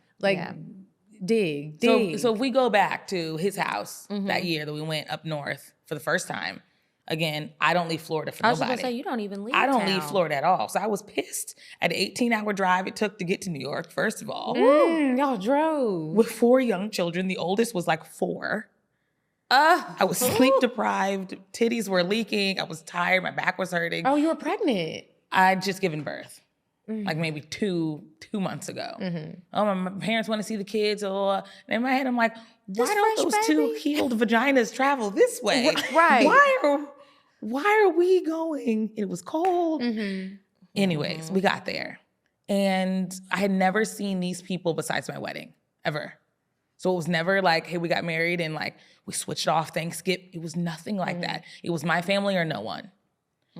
B: dig.
D: So if we go back to his house that year that we went up north for the first time, again, I don't leave Florida for nobody.
C: I was gonna say you don't even leave.
D: I don't leave Florida at all. So I was pissed at the 18-hour drive it took to get to New York. First of all,
B: y'all drove
D: with 4 young children. The oldest was like 4. I was sleep deprived. Titties were leaking. I was tired. My back was hurting.
B: Oh, you were pregnant.
D: I'd just given birth, like maybe two months ago. Oh, my parents want to see the kids. And in my head, I'm like, why don't those two healed vaginas travel this way?
C: Right.
D: Why are we going? It was cold. Anyways, we got there. And I had never seen these people besides my wedding, ever. So it was never like, hey, we got married and like we switched off Thanksgiving. It was nothing like that. It was my family or no one.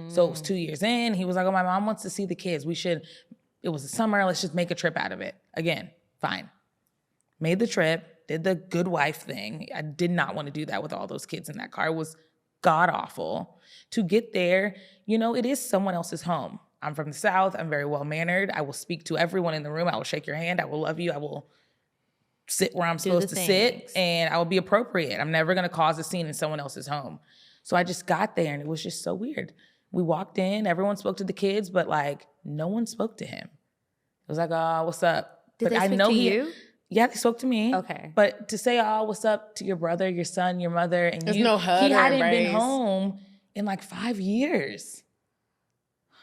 D: So it was 2 years in. He was like, oh, my mom wants to see the kids. It was the summer. Let's just make a trip out of it. Again, fine. Made the trip, did the good wife thing. I did not want to do that with all those kids in that car. It was god awful. To get there, it is someone else's home. I'm from the South. I'm very well mannered. I will speak to everyone in the room. I will shake your hand. I will love you. I will sit where I'm supposed to sit, and I will be appropriate. I'm never going to cause a scene in someone else's home. So I just got there, and it was just so weird. We walked in. Everyone spoke to the kids, but like no one spoke to him. It was like, oh, what's up?
C: Did they speak to you?
D: Yeah, they spoke to me.
C: Okay.
D: But to say, oh, what's up to your brother, your son, your mother, and
B: There's no hug
D: he
B: or
D: hadn't
B: embrace.
D: been home in like 5 years.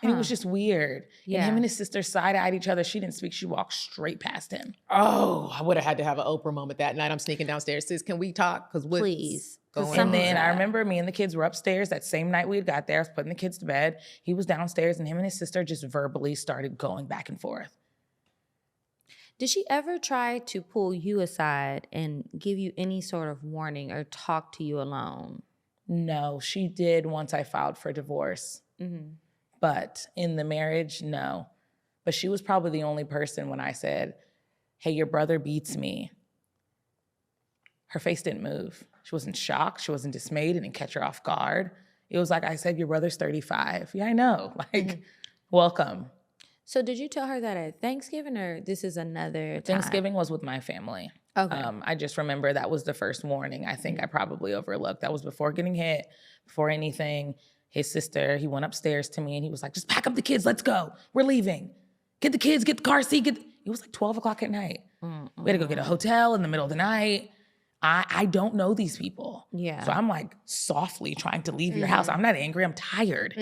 D: And it was just weird.
C: Yeah.
D: And him and his sister side-eyed each other. She didn't speak. She walked straight past him.
B: Oh, I would have had to have an Oprah moment that night. I'm sneaking downstairs. Sis, can we talk? Because
C: Please.
D: And then I remember me and the kids were upstairs that same night we had got there. I was putting the kids to bed. He was downstairs and him and his sister just verbally started going back and forth.
C: Did she ever try to pull you aside and give you any sort of warning or talk to you alone?
D: No, she did once I filed for divorce. But in the marriage, no. But she was probably the only person when I said, hey, your brother beats me. Her face didn't move. She wasn't shocked. She wasn't dismayed. It didn't catch her off guard. It was like I said, your brother's 35. Yeah, I know. Like, welcome.
C: So did you tell her that at Thanksgiving or this is another time?
D: Thanksgiving was with my family.
C: Okay.
D: I just remember that was the first warning I think I probably overlooked. That was before getting hit, before anything. His sister, he went upstairs to me and he was like, just pack up the kids, let's go. We're leaving. Get the kids, get the car seat. It was like 12 o'clock at night. We had to go get a hotel in the middle of the night. I don't know these people.
C: Yeah.
D: So I'm like softly trying to leave your house. I'm not angry, I'm tired.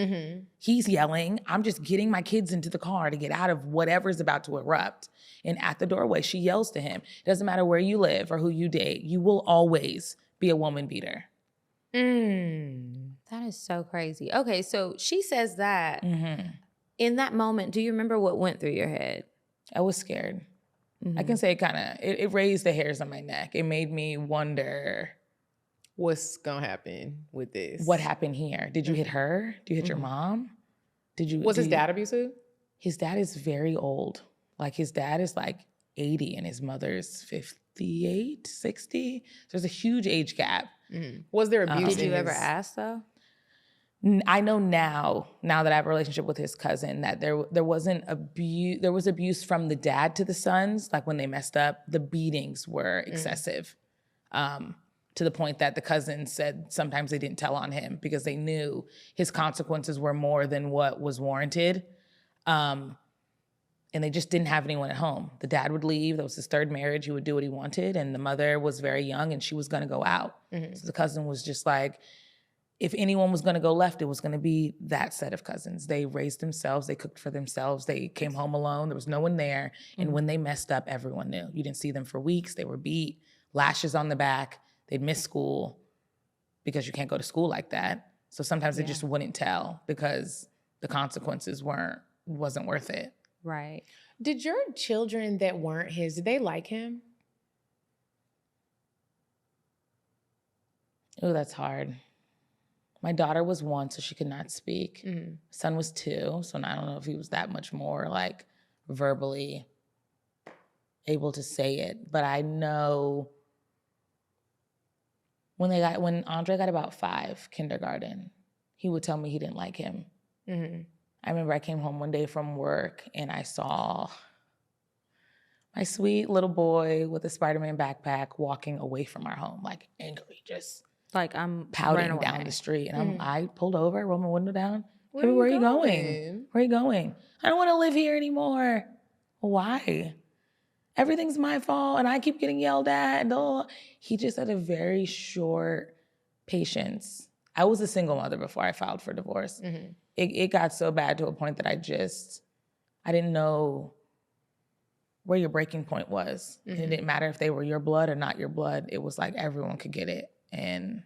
D: He's yelling. I'm just getting my kids into the car to get out of whatever's about to erupt. And at the doorway, she yells to him, it doesn't matter where you live or who you date, you will always be a woman beater.
C: That is so crazy. Okay, so she says that. In that moment, do you remember what went through your head?
D: I was scared. I can say it raised the hairs on my neck. It made me wonder.
B: What's going to happen with this?
D: What happened here? Did you hit her? Did you hit your mom?
B: Was his dad abusive?
D: His dad is very old. Like his dad is like 80 and his mother's 58, 60. There's a huge age gap.
B: Was there abuse?
C: Did you ever ask though?
D: I know now that I have a relationship with his cousin, that there wasn't abuse. There was abuse from the dad to the sons. Like when they messed up, the beatings were excessive, to the point that the cousin said sometimes they didn't tell on him because they knew his consequences were more than what was warranted, and they just didn't have anyone at home. The dad would leave. That was his third marriage. He would do what he wanted, and the mother was very young and she was going to go out. So the cousin was just like, if anyone was going to go left, it was going to be that set of cousins. They raised themselves. They cooked for themselves. They came home alone. There was no one there. And when they messed up, everyone knew. You didn't see them for weeks. They were beat, lashes on the back. They'd miss school because you can't go to school like that. So sometimes they just wouldn't tell because the consequences wasn't worth it.
C: Right.
B: Did your children that weren't his, did they like him?
D: Oh, that's hard. My daughter was 1, so she could not speak. Son was 2, so I don't know if he was that much more like verbally able to say it. But I know when Andre got about 5, kindergarten, he would tell me he didn't like him. I remember I came home one day from work and I saw my sweet little boy with a Spider-Man backpack walking away from our home, like angry, just
C: like I'm
D: pouting down the street. And I pulled over, rolled my window down. Where are you going? Where are you going? I don't want to live here anymore. Why? Everything's my fault and I keep getting yelled at. He just had a very short patience. I was a single mother before I filed for divorce. It got so bad to a point that I didn't know where your breaking point was. And it didn't matter if they were your blood or not your blood. It was like everyone could get it. And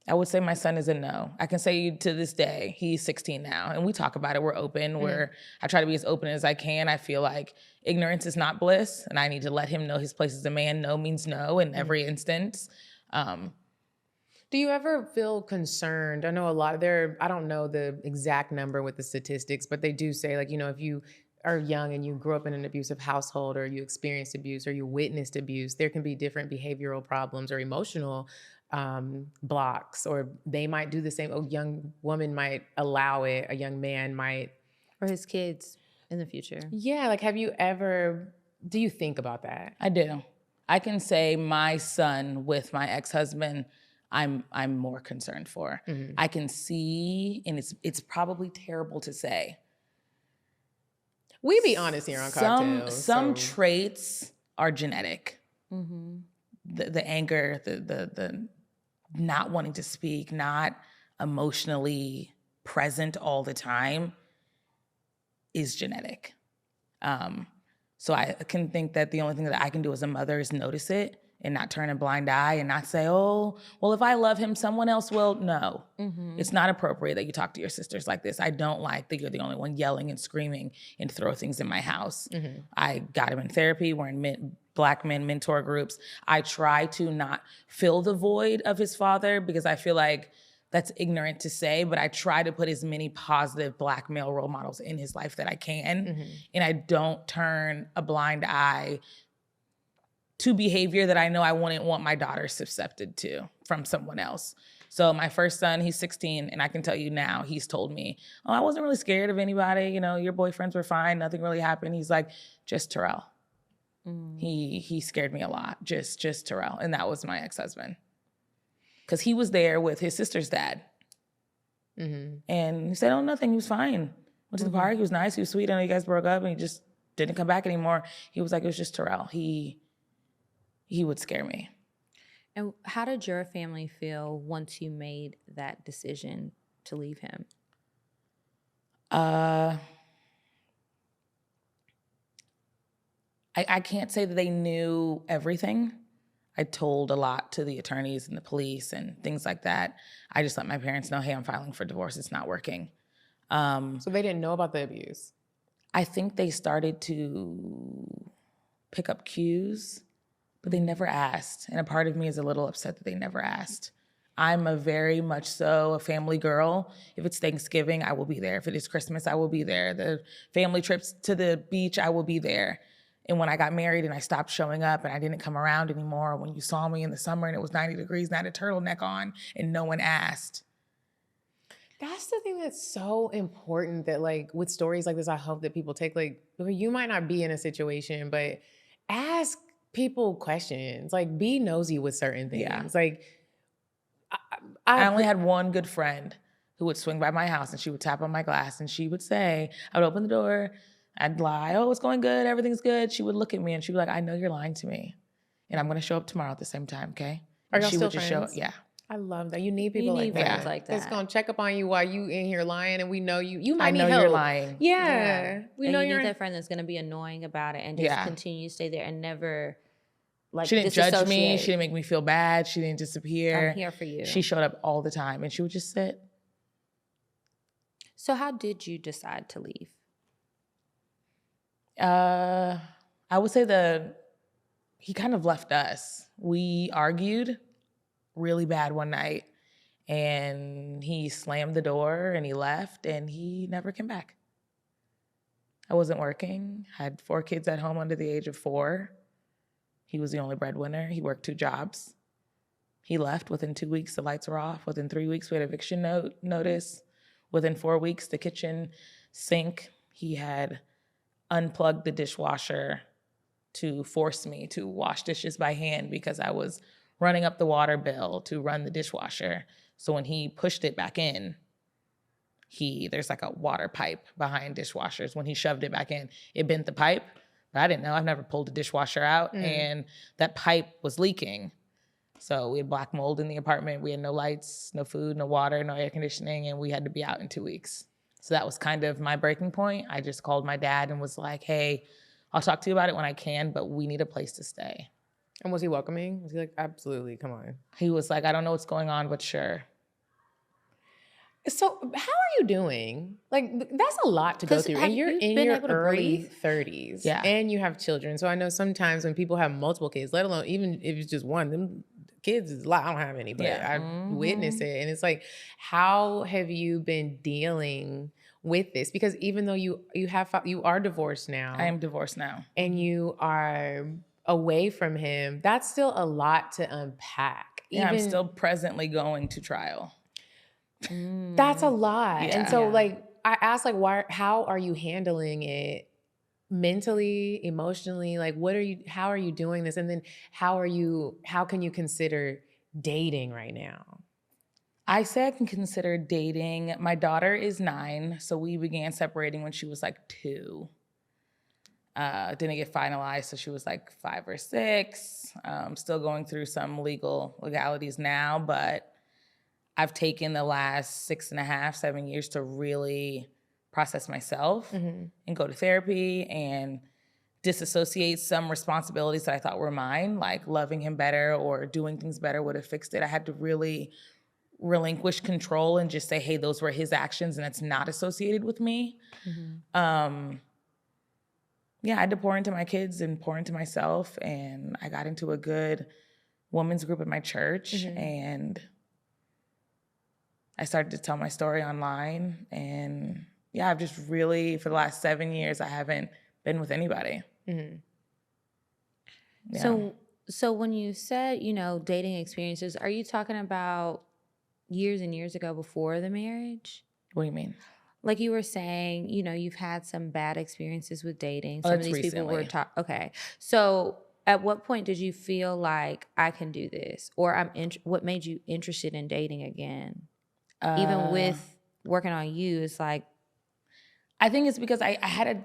D: I would say my son is a no. I can say to this day, he's 16 now, and we talk about it. We're open. I try to be as open as I can. I feel like ignorance is not bliss, and I need to let him know his place as a man. No means no in every instance.
B: Do you ever feel concerned? I know I don't know the exact number with the statistics, but they do say, like, you know, if you are young and you grew up in an abusive household, or you experienced abuse, or you witnessed abuse, there can be different behavioral problems or emotional blocks, or they might do the same. A young woman might allow it, a young man might.
C: Or his kids in the future.
B: Yeah, like do you think about that?
D: I do. I can say my son with my ex-husband, I'm more concerned for. I can see, and it's probably terrible to say.
B: We be honest here on CockTales.
D: Some traits are genetic. The anger, the not wanting to speak, not emotionally present all the time is genetic. So I can think that the only thing that I can do as a mother is notice it and not turn a blind eye and not say, oh, well, if I love him, someone else will. No, it's not appropriate that you talk to your sisters like this. I don't like that you're the only one yelling and screaming and throw things in my house. I got him in therapy. We're in Black men mentor groups. I try to not fill the void of his father because I feel like that's ignorant to say, but I try to put as many positive Black male role models in his life that I can. And I don't turn a blind eye to behavior that I know I wouldn't want my daughter susceptible to from someone else. So my first son, he's 16, and I can tell you now, he's told me, oh, I wasn't really scared of anybody. You know, your boyfriends were fine. Nothing really happened. He's like, just Terrell. He scared me a lot, just Terrell. And that was my ex-husband. Because he was there with his sister's dad. And he said, oh, nothing, he was fine. Went to the park, he was nice, he was sweet. I know you guys broke up and he just didn't come back anymore. He was like, it was just Terrell. He would scare me.
C: And how did your family feel once you made that decision to leave him?
D: I can't say that they knew everything. I told a lot to the attorneys and the police and things like that. I just let my parents know, hey, I'm filing for divorce. It's not working.
B: So they didn't know about the abuse?
D: I think they started to pick up cues, but they never asked. And a part of me is a little upset that they never asked. I'm a very much so a family girl. If it's Thanksgiving, I will be there. If it is Christmas, I will be there. The family trips to the beach, I will be there. And when I got married and I stopped showing up and I didn't come around anymore, when you saw me in the summer and it was 90 degrees and I had a turtleneck on and no one asked.
B: That's the thing that's so important, that like with stories like this, I hope that people take, like, you might not be in a situation, but ask people questions, like be nosy with certain things.
D: Yeah.
B: Like
D: I only had one good friend who would swing by my house and she would tap on my glass and she would say, I would open the door, I'd lie, oh, it's going good, everything's good. She would look at me and she'd be like, I know you're lying to me. And I'm gonna show up tomorrow at the same time, okay?
B: Are
D: and
B: y'all
D: she
B: still
D: would just
B: friends?
D: show up, yeah.
B: I love that. You need people like that.
C: friends like that.
B: That's gonna check up on you while you in here lying, and we know you might
D: I know
B: need help.
D: you're lying.
B: Yeah. We
C: And
B: know
C: you
B: you're
C: need that friend that's going to be annoying about it and just continue to stay there and never like
D: she didn't judge me.
C: disassociate.
D: She didn't make me feel bad. She didn't disappear.
C: I'm here for you.
D: She showed up all the time and she would just sit.
C: So how did you decide to leave?
D: I would say he kind of left us. We argued really bad one night and he slammed the door and he left and he never came back. I wasn't working. I had 4 kids at home under the age of 4. He was the only breadwinner. He worked 2 jobs. He left. Within 2 weeks, the lights were off. Within 3 weeks, we had eviction notice. Within 4 weeks, the kitchen sink, he had unplugged the dishwasher to force me to wash dishes by hand because I was running up the water bill to run the dishwasher. So when he pushed it back in, there's like a water pipe behind dishwashers. When he shoved it back in, it bent the pipe. But I didn't know. I've never pulled a dishwasher out, and that pipe was leaking. So we had black mold in the apartment. We had no lights, no food, no water, no air conditioning, and we had to be out in 2 weeks. So that was kind of my breaking point. I just called my dad and was like, hey, I'll talk to you about it when I can, but we need a place to stay.
B: And was he welcoming? Was he like, absolutely, come on?
D: He was like, I don't know what's going on, but sure.
B: So how are you doing? Like, that's a lot to go
C: 'Cause
B: through.
C: have
B: And you're
C: you
B: in
C: been
B: your
C: able to
B: early
C: breathe?
B: 30s.
D: Yeah.
B: And you have children. So I know sometimes when people have multiple kids, let alone even if it's just one, them kids is a lot. I don't have any, but
D: Yeah.
B: I witness it. And it's like, how have you been dealing with this? Because even though you are divorced now.
D: I am divorced now.
B: And you are away from him, that's still a lot to unpack.
D: Yeah, I'm
B: Even-
D: still presently going to trial.
B: That's a lot.
D: Yeah.
B: And so like I asked like how are you handling it mentally, emotionally? Like how are you doing this? And then how can you consider dating right now?
D: I say I can consider dating. My daughter is 9, so we began separating when she was like 2. Didn't get finalized, so she was like 5 or 6. Still going through some legalities now, but I've taken the last 6.5, 7 years to really process myself and go to therapy and disassociate some responsibilities that I thought were mine, like loving him better or doing things better would have fixed it. I had to really relinquish control and just say, hey, those were his actions and that's not associated with me. Yeah, I had to pour into my kids and pour into myself, and I got into a good women's group at my church, and I started to tell my story online, and yeah, I've just really, for the last 7 years, I haven't been with anybody. Yeah.
C: So when you said, dating experiences, are you talking about years and years ago before the marriage?
D: What do you mean?
C: Like you were saying, you've had some bad experiences with dating.
D: Oh,
C: Some of
D: that's
C: these people were
D: recently.
C: okay. So at what point did you feel like I can do this, or what made you interested in dating again? Even with working on you, it's like,
D: I think it's because I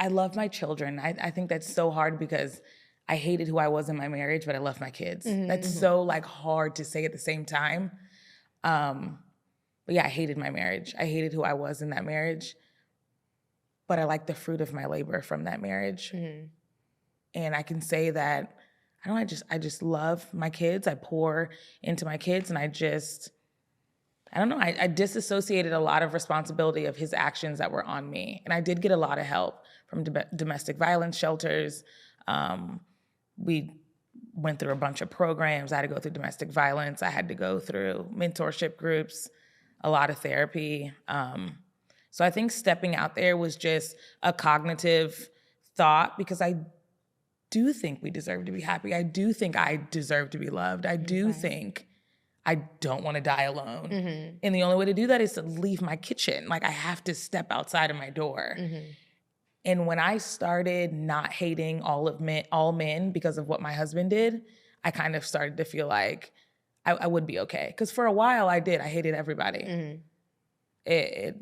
D: love my children. I think that's so hard because I hated who I was in my marriage, but I love my kids. That's so like hard to say at the same time. But yeah, I hated my marriage. I hated who I was in that marriage, but I like the fruit of my labor from that marriage. And I can say that, I just love my kids. I pour into my kids, and I disassociated a lot of responsibility of his actions that were on me. And I did get a lot of help from domestic violence shelters. We went through a bunch of programs. I had to go through domestic violence. I had to go through mentorship groups, a lot of therapy. So I think stepping out there was just a cognitive thought, because I do think we deserve to be happy. I do think I deserve to be loved. I do think I don't want to die alone. And the only way to do that is to leave my kitchen. Like, I have to step outside of my door. And when I started not hating all men because of what my husband did, I kind of started to feel like I would be okay. Because for a while I did. I hated everybody. The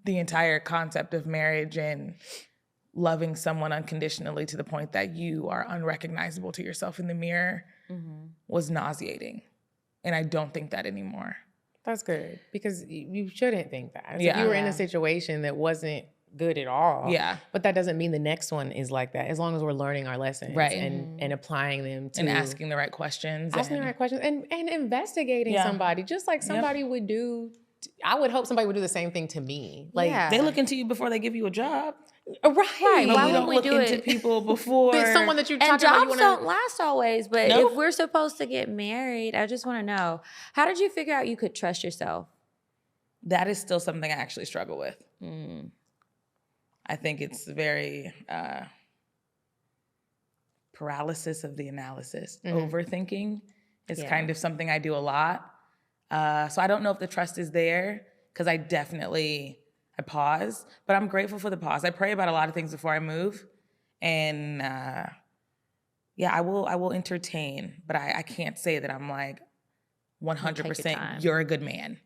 D: entire concept of marriage and loving someone unconditionally to the point that you are unrecognizable to yourself in the mirror was nauseating. And I don't think that anymore.
B: That's good, because you shouldn't think that.
D: Yeah.
B: If you were in a situation that wasn't good at all.
D: Yeah.
B: But that doesn't mean the next one is like that, as long as we're learning our lessons.
D: Right.
B: And applying them to.
D: And asking the right questions.
B: Asking the right questions and investigating somebody, just like somebody would do. I would hope somebody would do the same thing to me. Like,
D: They look into you before they give you a job.
B: right.
C: Why
D: we
C: would
D: don't
C: we
D: look
C: do
D: into
C: it?
D: people before.
B: There's someone that you're
C: And
B: talking about.
C: jobs don't last always, but
D: No.
C: if we're supposed to get married, I just want to know, how did you figure out you could trust yourself?
D: That is still something I actually struggle with. I think it's very paralysis of the analysis. Overthinking is kind of something I do a lot. So I don't know if the trust is there, because I pause, but I'm grateful for the pause. I pray about a lot of things before I move. And I will entertain, but I can't say that I'm like 100% you're a good man.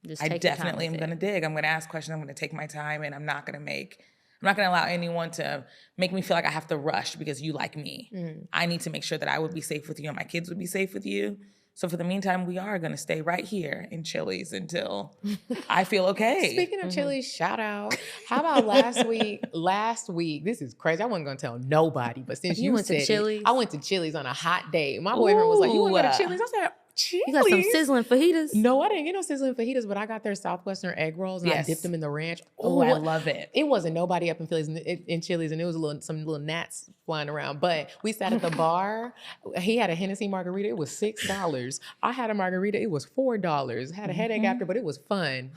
C: Just
D: I
C: take your time
D: definitely am
C: with
D: going to
C: it.
D: dig. I'm going to ask questions. I'm going to take my time, and I'm not going to make I'm not going to allow anyone to make me feel like I have to rush because you like me. I need to make sure that I would be safe with you and my kids would be safe with you. So for the meantime, we are going to stay right here in Chili's until I feel okay.
B: Speaking of Chili's, shout out. How about last week? Last week, this is crazy. I wasn't going to tell nobody, but since you
C: went to
B: said
C: Chili's?
B: I went to Chili's on a hot day. My boyfriend was like, you want to go to Chili's? I said, Chili's?
C: You got some sizzling fajitas?
B: No, I didn't get no sizzling fajitas, but I got their Southwestern egg rolls and I
D: Yes.
B: dipped them in the ranch.
D: Oh, I love it.
B: It wasn't nobody up in Philly's in Chili's, and it was some little gnats flying around. But we sat at the bar. He had a Hennessy margarita. It was $6. I had a margarita. It was $4. Had a headache after, but it was fun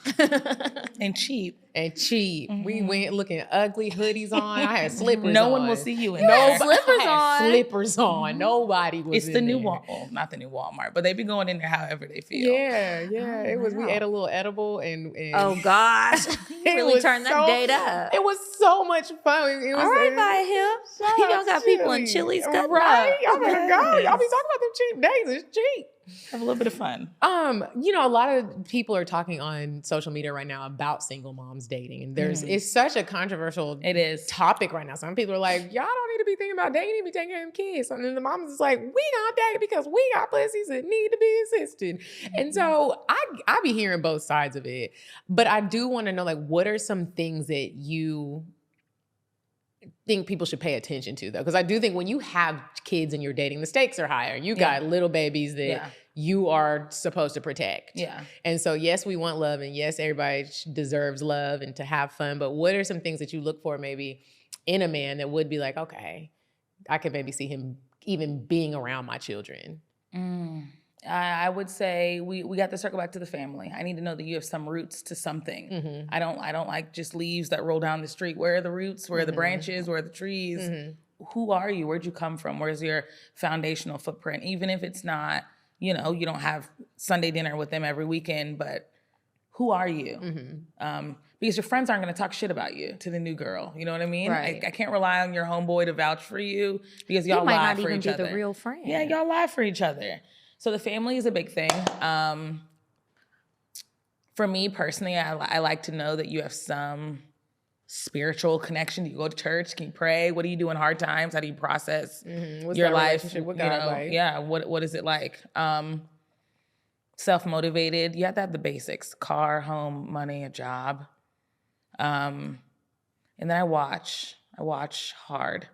D: And cheap.
B: and cheap. We went looking ugly, hoodies on. I had slippers.
D: No
B: on.
D: one will see you in
B: No
D: there.
C: Slippers
B: I had
C: on.
B: Slippers on. Nobody was.
D: It's the
B: in
D: new
B: there.
D: Well, not the new Walmart, but they be going in there however they feel.
B: Yeah. It was. We
C: wow.
B: ate a little edible and
C: Oh gosh, you
B: It
C: really
B: was
C: turned that
B: so-
C: date up.
B: It was so much fun. It was
C: All right, by him.
B: Shout
C: Y'all
B: out
C: got people in
B: Chili's.
C: Chili's cutting
B: right?
C: up.
B: Y'all better go. Y'all be talking about them cheap days. It's cheap.
D: Have a little bit of fun.
B: A lot of people are talking on social media right now about single moms dating, and it's such a controversial
D: It is.
B: topic right now. Some people are like, y'all don't need to be thinking about dating, you need to be taking care of kids. And then the moms is like, we gonna date because we got pussies that need to be assisted. And so I be hearing both sides of it, but I do want to know, like, what are some things that you think people should pay attention to, though? Because I do think when you have kids and you're dating, the stakes are higher. You got little babies that you are supposed to protect.
D: Yeah.
B: And so, yes, we want love, and yes, everybody deserves love and to have fun. But what are some things that you look for maybe in a man that would be like, okay, I could maybe see him even being around my children?
D: I would say we got to circle back to the family. I need to know that you have some roots to something. I don't like just leaves that roll down the street. Where are the roots? Where are the branches? Where are the trees? Who are you? Where'd you come from? Where's your foundational footprint? Even if it's not, you don't have Sunday dinner with them every weekend, but who are you? Because your friends aren't going to talk shit about you to the new girl. You know what I mean?
C: Right.
D: I can't rely on your homeboy to vouch for you because
C: You
D: y'all
C: might
D: lie
C: not
D: for
C: even
D: each
C: be
D: other.
C: the real friend.
D: Yeah, y'all lie for each other. So the family is a big thing. For me personally, I like to know that you have some spiritual connection. Do you go to church? Can you pray? What do you do in hard times? How do you process
B: What's
D: your
B: that
D: life?
B: relationship with God like?
D: Yeah, what is it like? Self-motivated. You have to have the basics: car, home, money, a job. And then I watch hard.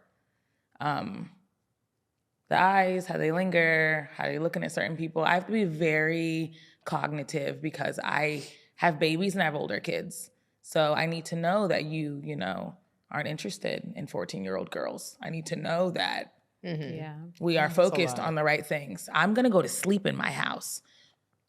D: The eyes, how they linger, how they're looking at certain people. I have to be very cognitive because I have babies and I have older kids. So I need to know that you aren't interested in 14-year-old girls. I need to know that
C: Yeah.
D: we are focused on the right things. I'm going to go to sleep in my house.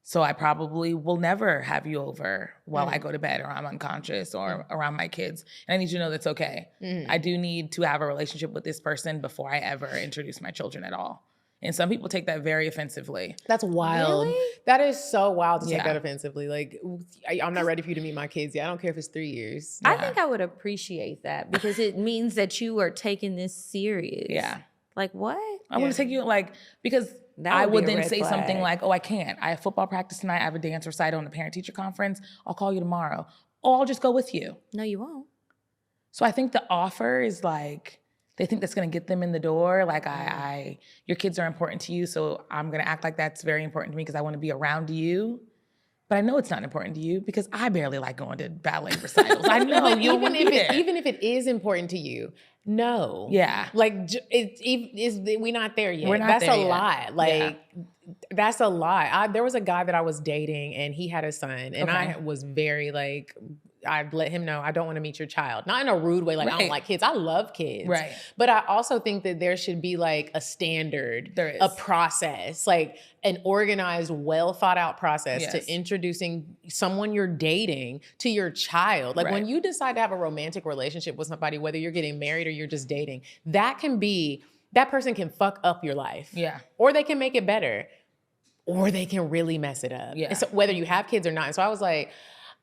D: So I probably will never have you over while I go to bed or I'm unconscious or around my kids. And I need you to know that's okay. I do need to have a relationship with this person before I ever introduce my children at all. And some people take that very offensively.
B: That's wild.
C: Really?
B: That is so wild to take
D: Yeah.
B: that offensively. Like, I'm not ready for you to meet my kids yet. I don't care if it's 3 years.
C: I think I would appreciate that because it means that you are taking this serious.
D: Yeah.
C: Like what?
D: I want to take you because
C: That
D: I
C: would
D: would
C: be a
D: then
C: red
D: say something
C: flag.
D: like, oh, I can't. I have football practice tonight. I have a dance recital and a parent-teacher conference. I'll call you tomorrow. Oh, I'll just go with you.
C: No, you won't.
D: So I think the offer is like, they think that's going to get them in the door. Like your kids are important to you. So I'm going to act like that's very important to me because I want to be around you. But I know it's not important to you because I barely like going to ballet recitals. I know you don't want to be there.
B: Even if it is important to you, no.
D: Yeah.
B: Like, we're not there yet.
D: We're not
B: That's
D: there
B: a
D: yet.
B: lie. Like, that's a lie. There was a guy that I was dating and he had a son. And I was very like, I'd let him know I don't want to meet your child. Not in a rude way, like I don't
D: Right.
B: like kids. I love kids.
D: Right.
B: But I also think that there should be like a standard,
D: There is.
B: a process, like an organized, well thought out process
D: Yes.
B: to introducing someone you're dating to your child. Like when
D: Right.
B: you decide to have a romantic relationship with somebody, whether you're getting married or you're just dating, that person can fuck up your life.
D: Yeah.
B: Or they can make it better. Or they can really mess it up.
D: Yeah.
B: And so whether you have kids or not. And so I was like,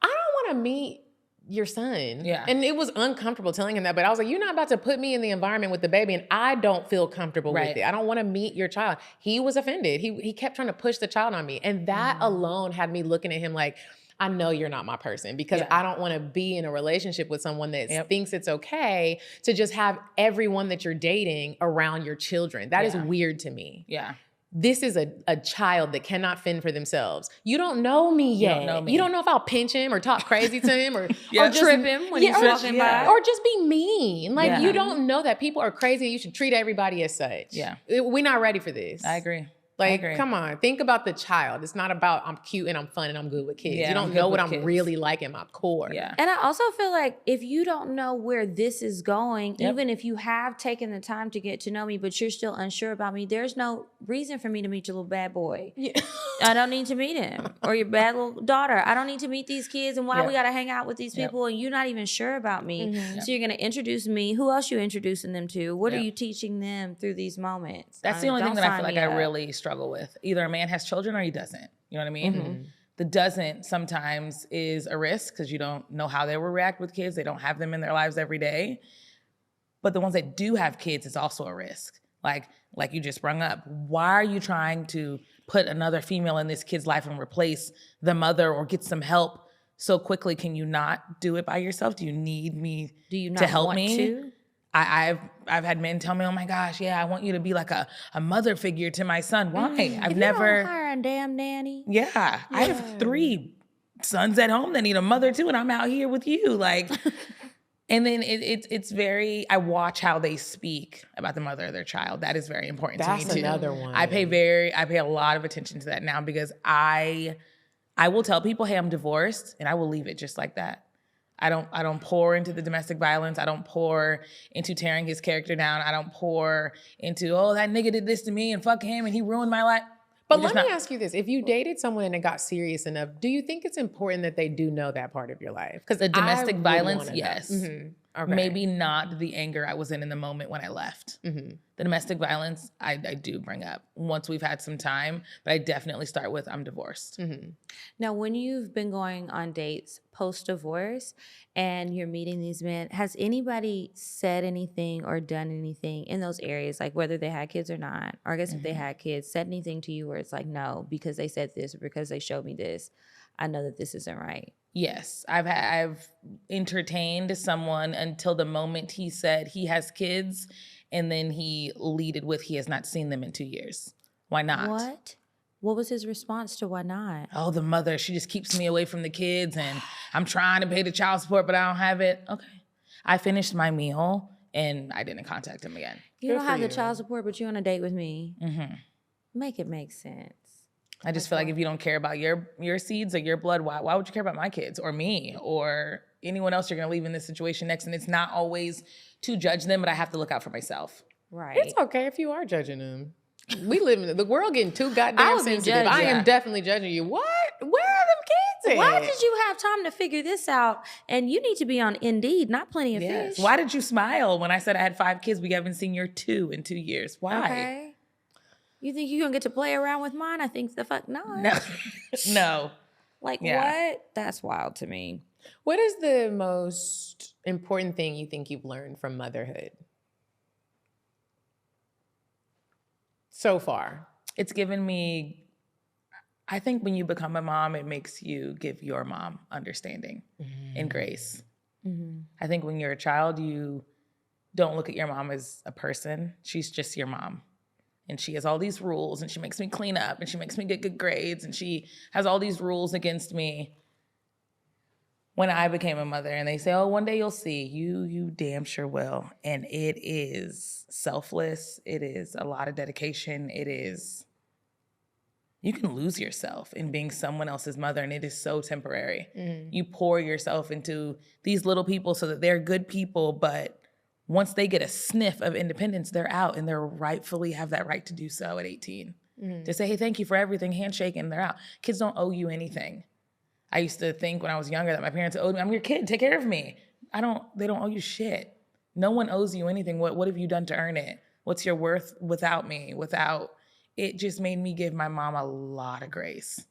B: I don't want to meet your son.
D: Yeah.
B: And it was uncomfortable telling him that, but I was like, you're not about to put me in the environment with the baby and I don't feel comfortable with
D: Right.
B: it. I don't want to meet your child. He was offended. He kept trying to push the child on me. And that alone had me looking at him like, I know you're not my person, because I don't want to be in a relationship with someone that thinks it's okay to just have everyone that you're dating around your children. That is weird to me.
D: Yeah.
B: This is a child that cannot fend for themselves. You don't know me yet.
D: You don't know me.
B: You don't know if I'll pinch him or talk crazy to him or just
C: trip him when he's walking by.
B: Or just be mean. Like, you don't know that people are crazy and you should treat everybody as such.
D: Yeah.
B: We're not ready for this.
D: I agree.
B: Like, come on, think about the child. It's not about I'm cute and I'm fun and I'm good with kids.
D: Yeah,
B: you don't know what I'm really like in my core.
D: Yeah.
C: And I also feel like if you don't know where this is going, even if you have taken the time to get to know me, but you're still unsure about me, there's no reason for me to meet your little bad boy. Yeah. I don't need to meet him. Or your bad little daughter. I don't need to meet these kids, and why we got to hang out with these people and you're not even sure about me. So you're going to introduce me. Who else you introducing them to? What are you teaching them through these moments?
D: That's the only thing that I feel like I really struggle with. Either a man has children or he doesn't. You know what I mean? The doesn't sometimes is a risk because you don't know how they will react with kids. They don't have them in their lives every day. But the ones that do have kids is also a risk. Like you just sprung up. Why are you trying to put another female in this kid's life and replace the mother or get some help so quickly? Can you not do it by yourself? Do you need me to help me? I've had men tell me, oh my gosh, I want you to be like a mother figure to my son. Why? I've never
C: don't hire a damn nanny.
D: I have 3 sons at home that need a mother too, and I'm out here with you. Like, and then it's very, I watch how they speak about the mother of their child. That is very important to me too. That's another one. I pay a lot of attention to that now because I will tell people, hey, I'm divorced, and I will leave it just like that. I don't pour into the domestic violence. I don't pour into tearing his character down. I don't pour into, oh, that nigga did this to me and fuck him and he ruined my life.
B: But let me ask you this. If you dated someone and it got serious enough, do you think it's important that they do know that part of your life?
D: Because the domestic violence, yes.
B: Okay.
D: Maybe not the anger I was in the moment when I left. The domestic violence, I do bring up once we've had some time, but I definitely start with, I'm divorced.
C: Now, when you've been going on dates post-divorce and you're meeting these men, has anybody said anything or done anything in those areas, like whether they had kids or not, or I guess if they had kids, said anything to you where it's like, no, because they said this or because they showed me this, I know that this isn't right?
D: Yes, I've entertained someone until the moment he said he has kids, and then he leaded with he has not seen them in 2 years. Why not?
C: What was his response to why not?
D: Oh, the mother, she just keeps me away from the kids, and I'm trying to pay the child support, but I don't have it. Okay. I finished my meal, and I didn't contact him again.
C: You don't have the child support, but you're on a date with me. Make it make sense.
D: I just feel like if you don't care about your seeds or your blood, why would you care about my kids or me or anyone else you're going to leave in this situation next? And it's not always to judge them, but I have to look out for myself.
C: Right.
B: It's okay if you are judging them. We live in the world getting too goddamn sensitive. I am definitely judging you. What? Where are them kids at?
C: Why did you have time to figure this out? And you need to be on Indeed, not Plenty of Fish.
D: Why did you smile when I said I had 5 kids? We haven't seen your 2 in 2 years. Why?
C: Okay. You think you're going to get to play around with mine? I think the fuck not.
D: No.
C: Like, what? That's wild to me.
B: What is the most important thing you think you've learned from motherhood so far?
D: It's given me, I think when you become a mom, it makes you give your mom understanding and grace. I think when you're a child, you don't look at your mom as a person. She's just your mom. And she has all these rules, and she makes me clean up, and she makes me get good grades, and she has all these rules against me. When I became a mother, and they say, oh, one day you'll see. You damn sure will. And it is selfless. It is a lot of dedication. It is, you can lose yourself in being someone else's mother, and it is so temporary. You pour yourself into these little people so that they're good people, but once they get a sniff of independence, they're out, and they rightfully have that right to do so at 18. To say, hey, thank you for everything, handshake, and they're out. Kids don't owe you anything. I used to think when I was younger that my parents owed me, I'm your kid, take care of me. They don't owe you shit. No one owes you anything. What have you done to earn it? What's your worth without me? It just made me give my mom a lot of grace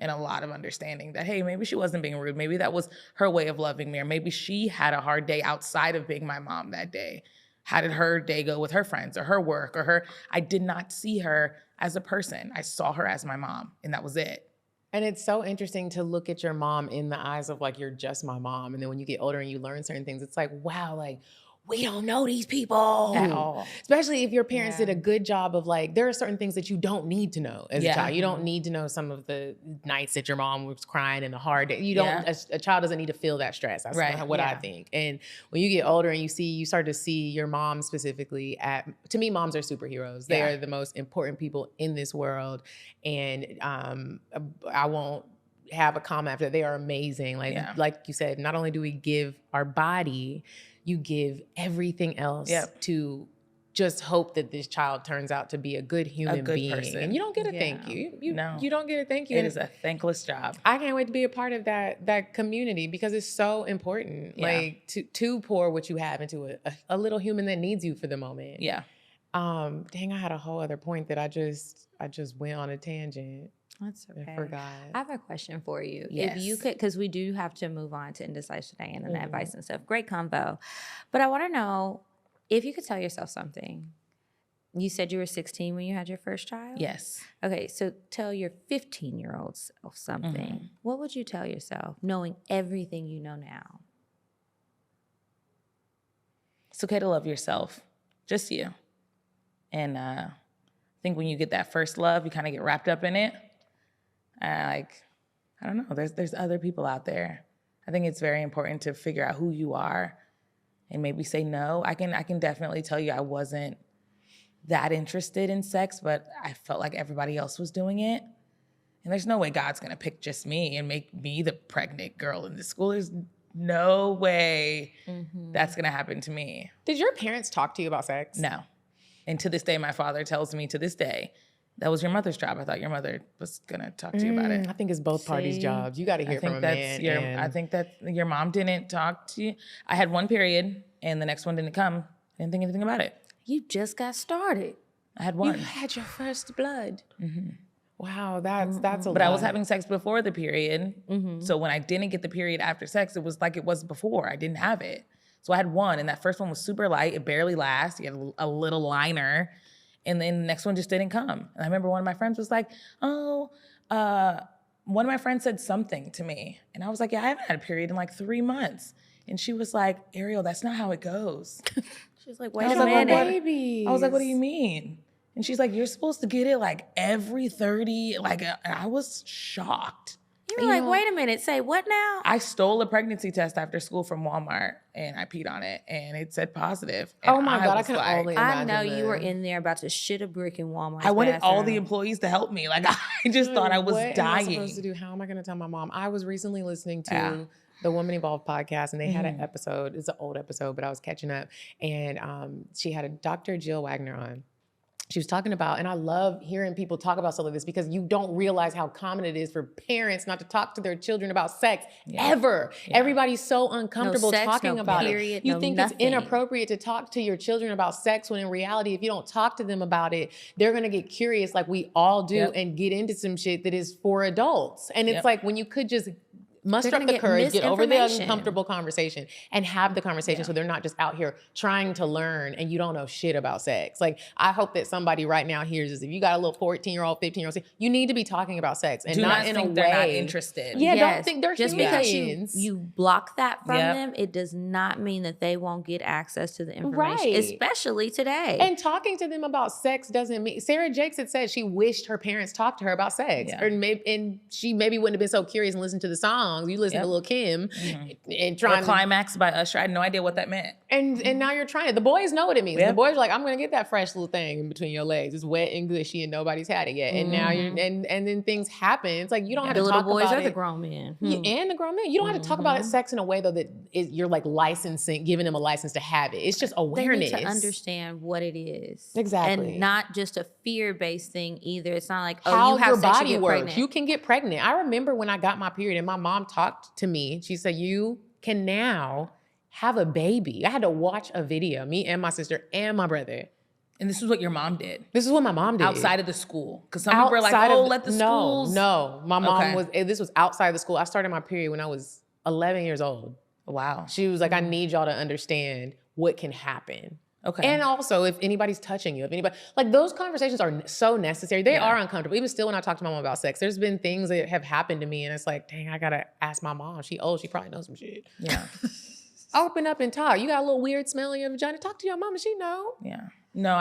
D: and a lot of understanding that, hey, maybe she wasn't being rude. Maybe that was her way of loving me. Or maybe she had a hard day outside of being my mom that day. How did her day go with her friends or her work or I did not see her as a person. I saw her as my mom, and that was it.
B: And it's so interesting to look at your mom in the eyes of like, you're just my mom. And then when you get older and you learn certain things, it's like, wow, like, we don't know these people
D: At all.
B: Especially if your parents did a good job of like, there are certain things that you don't need to know as a
D: Yeah.
B: child. You don't need to know some of the nights that your mom was crying and the hard day. You don't, a child doesn't need to feel that stress. That's what I think. And when you get older and you start to see your mom specifically to me, moms are superheroes. They are the most important people in this world. And I won't have a comment after that. They are amazing. Like you said, not only do we give our body, you give everything else to just hope that this child turns out to be a good human being.
D: Person.
B: And you don't get a thank you. You don't get a thank you.
D: It is a thankless job.
B: I can't wait to be a part of that community because it's so important. Like to pour what you have into a little human that needs you for the moment.
D: Yeah.
B: Dang, I had a whole other point that I just went on a tangent.
C: That's okay.
B: I forgot.
C: I have a question for you.
D: Yes.
C: If you could, because we do have to move on to Indecisive Diane and advice and stuff. Great convo. But I want to know if you could tell yourself something. You said you were 16 when you had your first child?
D: Yes.
C: Okay, so tell your 15-year-old self something. What would you tell yourself, knowing everything you know now?
D: It's okay to love yourself. Just you. And I think when you get that first love, you kind of get wrapped up in it. I don't know, there's other people out there. I think it's very important to figure out who you are and maybe say no. I can definitely tell you I wasn't that interested in sex, but I felt like everybody else was doing it. And there's no way God's gonna pick just me and make me the pregnant girl in the school. There's no way that's gonna happen to me.
B: Did your parents talk to you about sex?
D: No. And to this day, my father tells me to this day, that was your mother's job. I thought your mother was gonna talk to you about it.
B: I think it's both parties' jobs. You got to hear from a man.
D: I think that your mom didn't talk to you. I had one period, and the next one didn't come. I didn't think anything about it.
C: You just got started.
D: I had one.
B: You had your first blood. Wow, that's a lot.
D: But I was having sex before the period. So when I didn't get the period after sex, it was like it was before. I didn't have it. So I had one, and that first one was super light. It barely lasts. You had a little liner. And then the next one just didn't come. And I remember one of my friends was like, one of my friends said something to me. And I was like, yeah, I haven't had a period in like 3 months. And she was like, Ariel, that's not how it goes.
C: She was like, wait a
B: minute.
C: minute.
D: I was like, what do you mean? And she's like, you're supposed to get it like every 30, and I was shocked.
C: You were like, wait a minute, say what now?
D: I stole a pregnancy test after school from Walmart and I peed on it and it said positive.
B: Oh my God, I
D: was
B: can
D: like,
B: only
C: I
B: imagine.
C: know you were in there about to shit a brick in Walmart.
D: I wanted all the employees to help me. Like I just thought I was
B: What
D: dying.
B: am I supposed to do? How am I going to tell my mom? I was recently listening to the Woman Evolved podcast, and they had an episode. It's an old episode, but I was catching up, and she had a Dr. Jill Wagner on. She was talking about, and I love hearing people talk about stuff like this because you don't realize how common it is for parents not to talk to their children about sex ever. Everybody's so uncomfortable talking about it. You think it's inappropriate to talk to your children about sex when in reality, if you don't talk to them about it, they're gonna get curious like we all do and get into some shit that is for adults. And it's like when you could just muster up the courage, get over the uncomfortable conversation and have the conversation so they're not just out here trying to learn and you don't know shit about sex. Like, I hope that somebody right now hears this. If you got a little 14-year-old, 15-year-old, you need to be talking about sex and not in a way.
D: They're not interested.
B: Yeah, don't think they're
C: just
B: humans.
C: because you block that from them, it does not mean that they won't get access to the information, especially today.
B: And talking to them about sex doesn't mean, Sarah Jakes had said she wished her parents talked to her about sex. And she maybe wouldn't have been so curious and listened to the songs. You listen to Lil' Kim and trying
D: Climax by Usher. I had no idea what that meant.
B: And now you're trying it. The boys know what it means. The boys are like, I'm gonna get that fresh little thing in between your legs. It's wet and gushy and nobody's had it yet. And now you're and then things happen. It's like you don't have to talk about it.
C: The little boys are the grown men.
B: And the grown men. You don't have to talk about sex in a way though that you're like licensing, giving them a license to have it. It's just awareness.
C: They need to understand what it is.
B: Exactly.
C: And not just a fear-based thing either. It's not like,
B: how
C: you have
B: your
C: sex,
B: body
C: you get
B: works.
C: pregnant.
B: You can get pregnant. I remember when I got my period and my mom talked to me. She said, you can now have a baby. I had to watch a video, me and my sister and my brother.
D: And this is what your mom did?
B: This is what my mom did.
D: Outside of the school? Because some people are like, let the schools.
B: No, my mom this was outside the school. I started my period when I was 11 years old.
D: Wow.
B: She was like, I need y'all to understand what can happen.
D: Okay.
B: And also, if anybody's touching you, if anybody, like those conversations are so necessary. They are uncomfortable. Even still, when I talk to my mom about sex, there's been things that have happened to me, and it's like, dang, I gotta ask my mom. She old, she probably knows some shit.
D: Yeah.
B: Open up and talk. You got a little weird smell in your vagina. Talk to your mama. She know.
D: Yeah. No,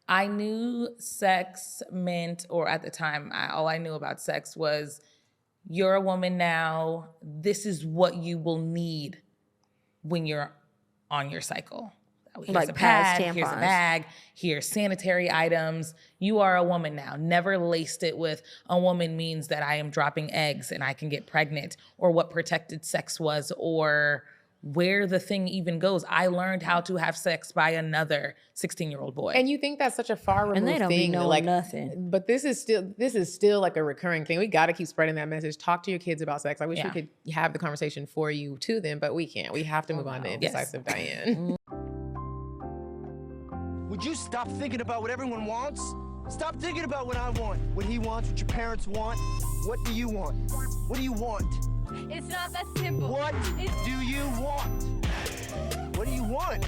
D: I knew sex meant, or at the time, all I knew about sex was, you're a woman now. This is what you will need when you're on your cycle. Here's
C: Like
D: a
C: pads,
D: pad, here's a
C: tampons.
D: bag, here's sanitary items. You are a woman now. Never laced it with a woman means that I am dropping eggs and I can get pregnant, or what protected sex was, or where the thing even goes. I learned how to have sex by another 16-year-old boy.
B: And you think that's such a far removed
C: And they don't be
B: thing,
C: knowing
B: like
C: nothing.
B: But this is still like a recurring thing. We got to keep spreading that message. Talk to your kids about sex. I wish we could have the conversation for you to them, but we can't. We have to move on to Indecisive Diane.
G: Would you stop thinking about what everyone wants? Stop thinking about what I want, what he wants, what your parents want. What do you want? What do you want?
H: It's not that simple.
G: What do you want? What do you want?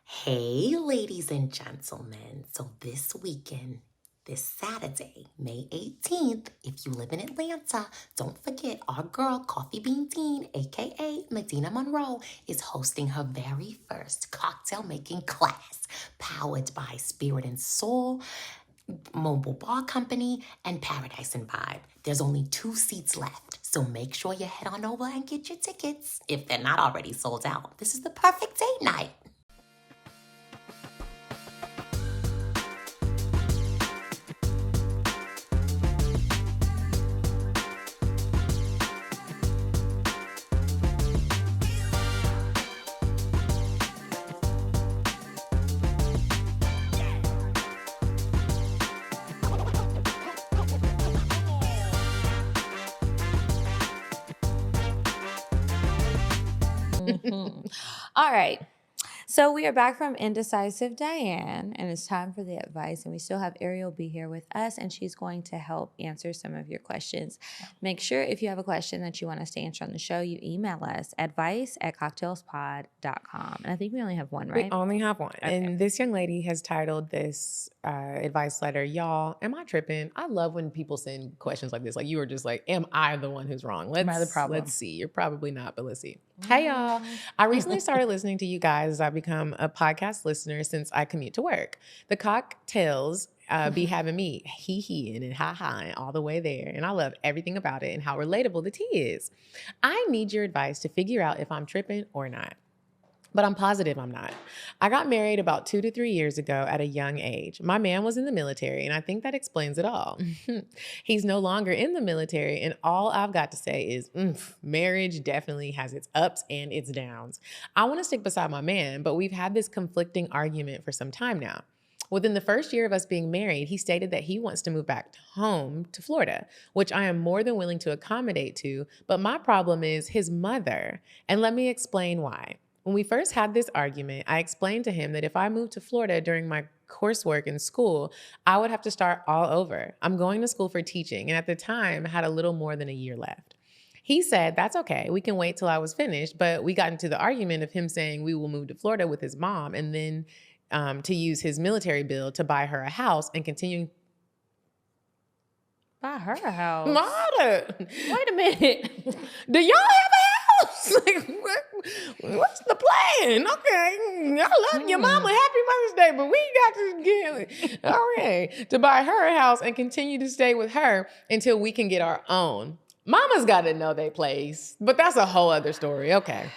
I: Hey, ladies and gentlemen. So this weekend, this Saturday, May 18th, if you live in Atlanta, don't forget our girl, Coffee Bean Teen, aka Medina Monroe, is hosting her very first cocktail making class, powered by Spirit and Soul, Mobile Bar Company, and Paradise and Vibe. There's only 2 seats left, so make sure you head on over and get your tickets if they're not already sold out. This is the perfect date night.
C: All right. So we are back from Indecisive Diane, and it's time for the advice. And we still have Ariel B here with us, and she's going to help answer some of your questions. Make sure if you have a question that you want us to answer on the show, you email us, advice@cocktailspod.com. And I think we only have one, right?
B: We only have one.
C: Okay.
B: And this young lady has titled this advice letter, Y'all, am I tripping? I love when people send questions like this. Like you were just like, am I the one who's wrong?
D: Am I the problem?
B: Let's see. You're probably not, but let's see. Hey, y'all. I recently started listening to you guys as I've become a podcast listener since I commute to work. The CockTales be having me hee-heeing and ha-haing all the way there. And I love everything about it and how relatable the tea is. I need your advice to figure out if I'm tripping or not. But I'm positive I'm not. I got married about 2 to 3 years ago at a young age. My man was in the military, and I think that explains it all. He's no longer in the military, and all I've got to say is, marriage definitely has its ups and its downs. I want to stick beside my man, but we've had this conflicting argument for some time now. Within the first year of us being married, he stated that he wants to move back home to Florida, which I am more than willing to accommodate to, but my problem is his mother, and let me explain why. When we first had this argument, I explained to him that if I moved to Florida during my coursework in school, I would have to start all over. I'm going to school for teaching, and at the time, had a little more than a year left. He said, that's okay, we can wait till I was finished, but we got into the argument of him saying we will move to Florida with his mom and then to use his military bill to buy her a house and continue.
C: Buy her a house.
B: Mother,
C: Wait a minute.
B: do y'all have a house? Like, what's the plan? Okay, I love your mama. Happy Mother's Day, but we got to get to buy her a house and continue to stay with her until we can get our own. Mama's got to know their place, but that's a whole other story. Okay.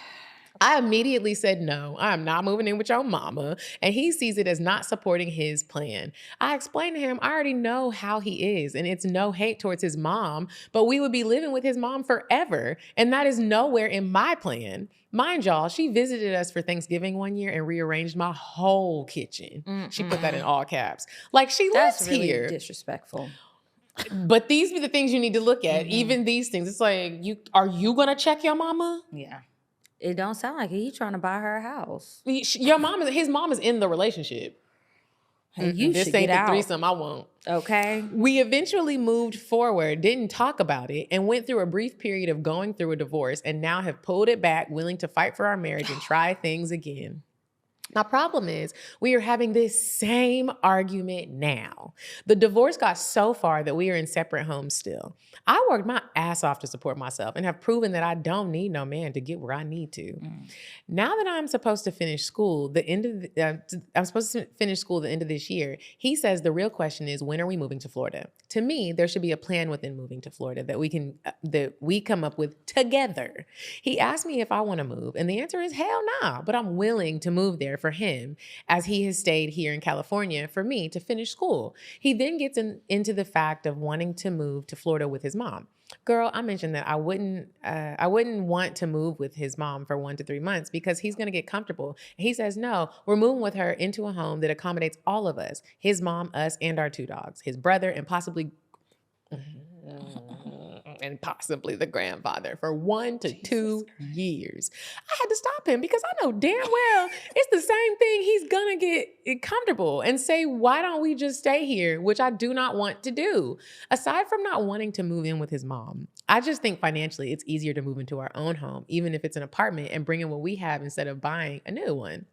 B: I immediately said, no, I'm not moving in with your mama. And he sees it as not supporting his plan. I explained to him, I already know how he is, and it's no hate towards his mom, but we would be living with his mom forever. And that is nowhere in my plan. Mind y'all, she visited us for Thanksgiving one year and rearranged my whole kitchen. She put that in all caps. Like she lives
C: That's really
B: here.
C: disrespectful.
B: But these be the things you need to look at. Even these things. It's like, are you going to check your mama?
C: Yeah. It don't sound like he's trying to buy her a house.
B: His mom is in the relationship.
C: Hey, you
B: this
C: should
B: ain't
C: get
B: the
C: out.
B: threesome I want.
C: Okay.
B: We eventually moved forward, didn't talk about it, and went through a brief period of going through a divorce, and now have pulled it back, willing to fight for our marriage and try things again. My problem is we are having this same argument now. The divorce got so far that we are in separate homes still. I worked my ass off to support myself and have proven that I don't need no man to get where I need to. Now that I'm supposed to finish school, I'm supposed to finish school the end of this year. He says the real question is, when are we moving to Florida? To me, there should be a plan within moving to Florida that we come up with together. He asked me if I want to move, and the answer is hell nah, but I'm willing to move there for him, as he has stayed here in California for me to finish school. He then gets into the fact of wanting to move to Florida with his mom. Girl, I mentioned that I wouldn't want to move with his mom for 1 to 3 months because he's going to get comfortable. And he says, no, we're moving with her into a home that accommodates all of us, his mom, us, and our 2 dogs, his brother, and possibly the grandfather for 1 to 2 years. I had to stop him because I know damn well it's the same thing. He's gonna get comfortable and say, why don't we just stay here? Which I do not want to do. Aside from not wanting to move in with his mom, I just think financially it's easier to move into our own home, even if it's an apartment, and bring in what we have instead of buying a new one.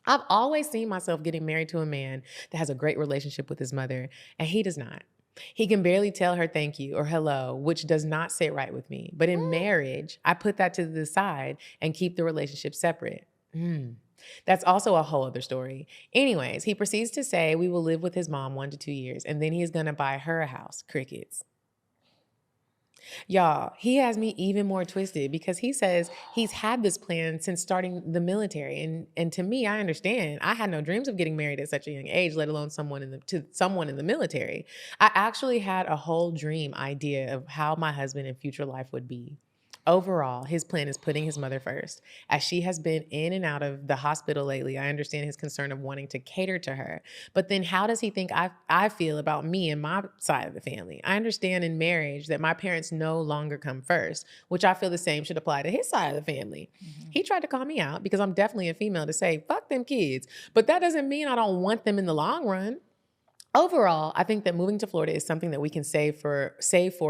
B: I've always seen myself getting married to a man that has a great relationship with his mother, and he does not. He can barely tell her thank you or hello, which does not sit right with me. But in marriage, I put that to the side and keep the relationship separate. That's also a whole other story. Anyways, he proceeds to say we will live with his mom 1 to 2 years, and then he is going to buy her a house. Crickets. Y'all, he has me even more twisted because he says he's had this plan since starting the military. And to me, I understand. I had no dreams of getting married at such a young age, let alone to someone in the military. I actually had a whole dream idea of how my husband and future life would be. Overall, his plan is putting his mother first. As she has been in and out of the hospital lately, I understand his concern of wanting to cater to her. But then how does he think I feel about me and my side of the family? I understand in marriage that my parents no longer come first, which I feel the same should apply to his side of the family. He tried to call me out because I'm definitely a female to say, fuck them kids. But that doesn't mean I don't want them in the long run. Overall, I think that moving to Florida is something that we can save for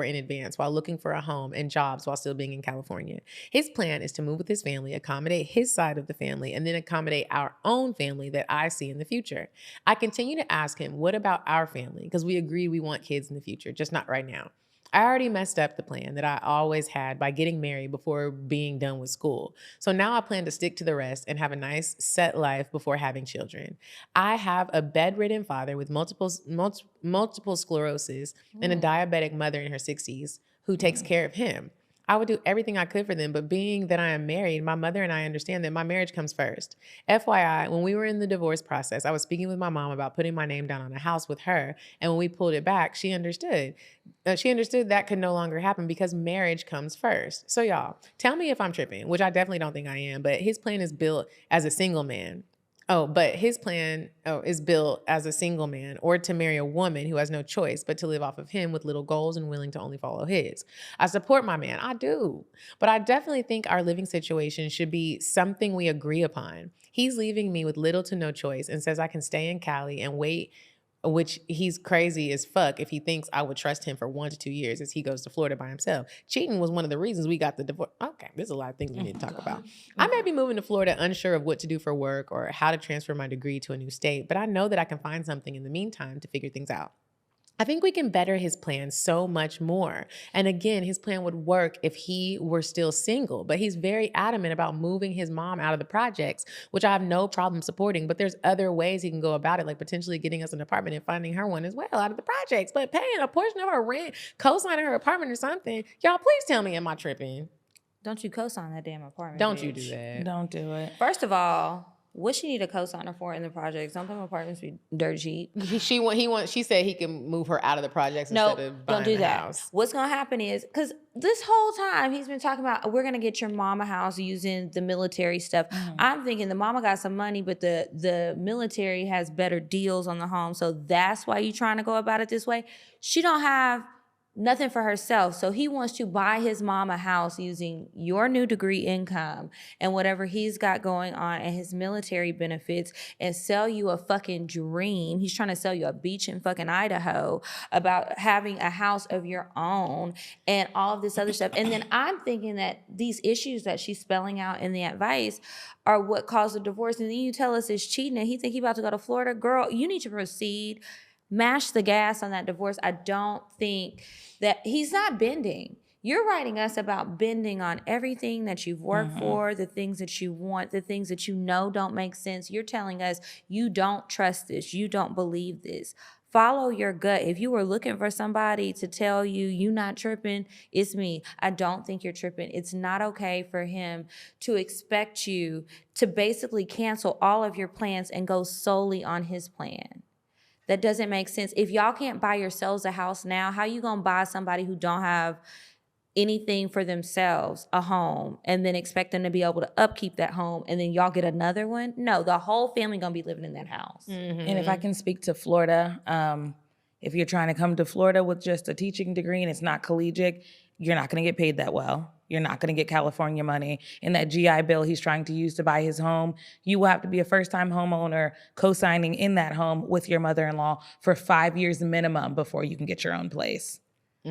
B: in advance while looking for a home and jobs while still being in California. His plan is to move with his family, accommodate his side of the family, and then accommodate our own family that I see in the future. I continue to ask him, what about our family? Because we agree we want kids in the future, just not right now. I already messed up the plan that I always had by getting married before being done with school. So now I plan to stick to the rest and have a nice set life before having children. I have a bedridden father with multiple sclerosis and a diabetic mother in her 60s who takes care of him. I would do everything I could for them, but being that I am married, my mother and I understand that my marriage comes first. FYI, when we were in the divorce process, I was speaking with my mom about putting my name down on a house with her, and when we pulled it back, she understood. She understood that could no longer happen because marriage comes first. So y'all, tell me if I'm tripping, which I definitely don't think I am, but his plan is built as a single man. His plan is built as a single man or to marry a woman who has no choice but to live off of him with little goals and willing to only follow his. I support my man. I do. But I definitely think our living situation should be something we agree upon. He's leaving me with little to no choice and says I can stay in Cali and wait, which he's crazy as fuck if he thinks I would trust him for 1 to 2 years as he goes to Florida by himself. Cheating was one of the reasons we got the divorce. Okay, there's a lot of things we need to talk about. I may be moving to Florida unsure of what to do for work or how to transfer my degree to a new state, but I know that I can find something in the meantime to figure things out. I think we can better his plan so much more. And again, his plan would work if he were still single, but he's very adamant about moving his mom out of the projects, which I have no problem supporting, but there's other ways he can go about it, like potentially getting us an apartment and finding her one as well out of the projects, but paying a portion of her rent, co-signing her apartment or something. Y'all, please tell me, am I tripping?
C: Don't you co-sign that damn apartment,
B: Don't
C: bitch.
B: you do that.
D: Don't do it.
C: First of all, what she need a co-signer for in the projects? Don't them apartments be dirt cheap?
B: She said he can move her out of the projects instead of buying
C: don't do
B: the
C: that.
B: house.
C: What's gonna happen is, because this whole time he's been talking about we're gonna get your mama house using the military stuff. I'm thinking the mama got some money, but the military has better deals on the home, so that's why you're trying to go about it this way. She don't have nothing for herself. So he wants to buy his mom a house using your new degree income and whatever he's got going on and his military benefits and sell you a fucking dream. He's trying to sell you a beach in fucking Idaho about having a house of your own and all of this other stuff. And then I'm thinking that these issues that she's spelling out in the advice are what caused the divorce. And then you tell us it's cheating and he think he about to go to Florida. Girl, you need to proceed. Mash the gas on that divorce. I don't think that he's not bending. You're writing us about bending on everything that you've worked for, the things that you want, the things that you know don't make sense. You're telling us you don't trust this. You don't believe this. Follow your gut. If you were looking for somebody to tell you you not tripping, it's me. I don't think you're tripping. It's not okay for him to expect you to basically cancel all of your plans and go solely on his plan. That doesn't make sense. If y'all can't buy yourselves a house now, how you gonna buy somebody who don't have anything for themselves, a home, and then expect them to be able to upkeep that home and then y'all get another one? No, the whole family gonna be living in that house.
D: And if I can speak to Florida, if you're trying to come to Florida with just a teaching degree and it's not collegiate, you're not gonna get paid that well. You're not going to get California money. And that GI Bill he's trying to use to buy his home, you will have to be a first-time homeowner co-signing in that home with your mother-in-law for 5 years minimum before you can get your own place.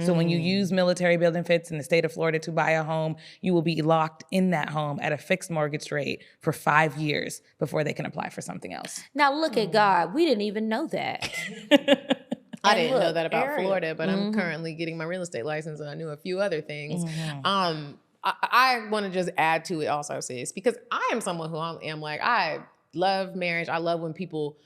D: So when you use military benefits in the state of Florida to buy a home, you will be locked in that home at a fixed mortgage rate for 5 years before they can apply for something else.
C: Now look at God. We didn't even know that.
B: I didn't know that about Florida, but I'm currently getting my real estate license and I knew a few other things. I want to just add to it also, sis, because I am someone who am like, I love marriage. I love when people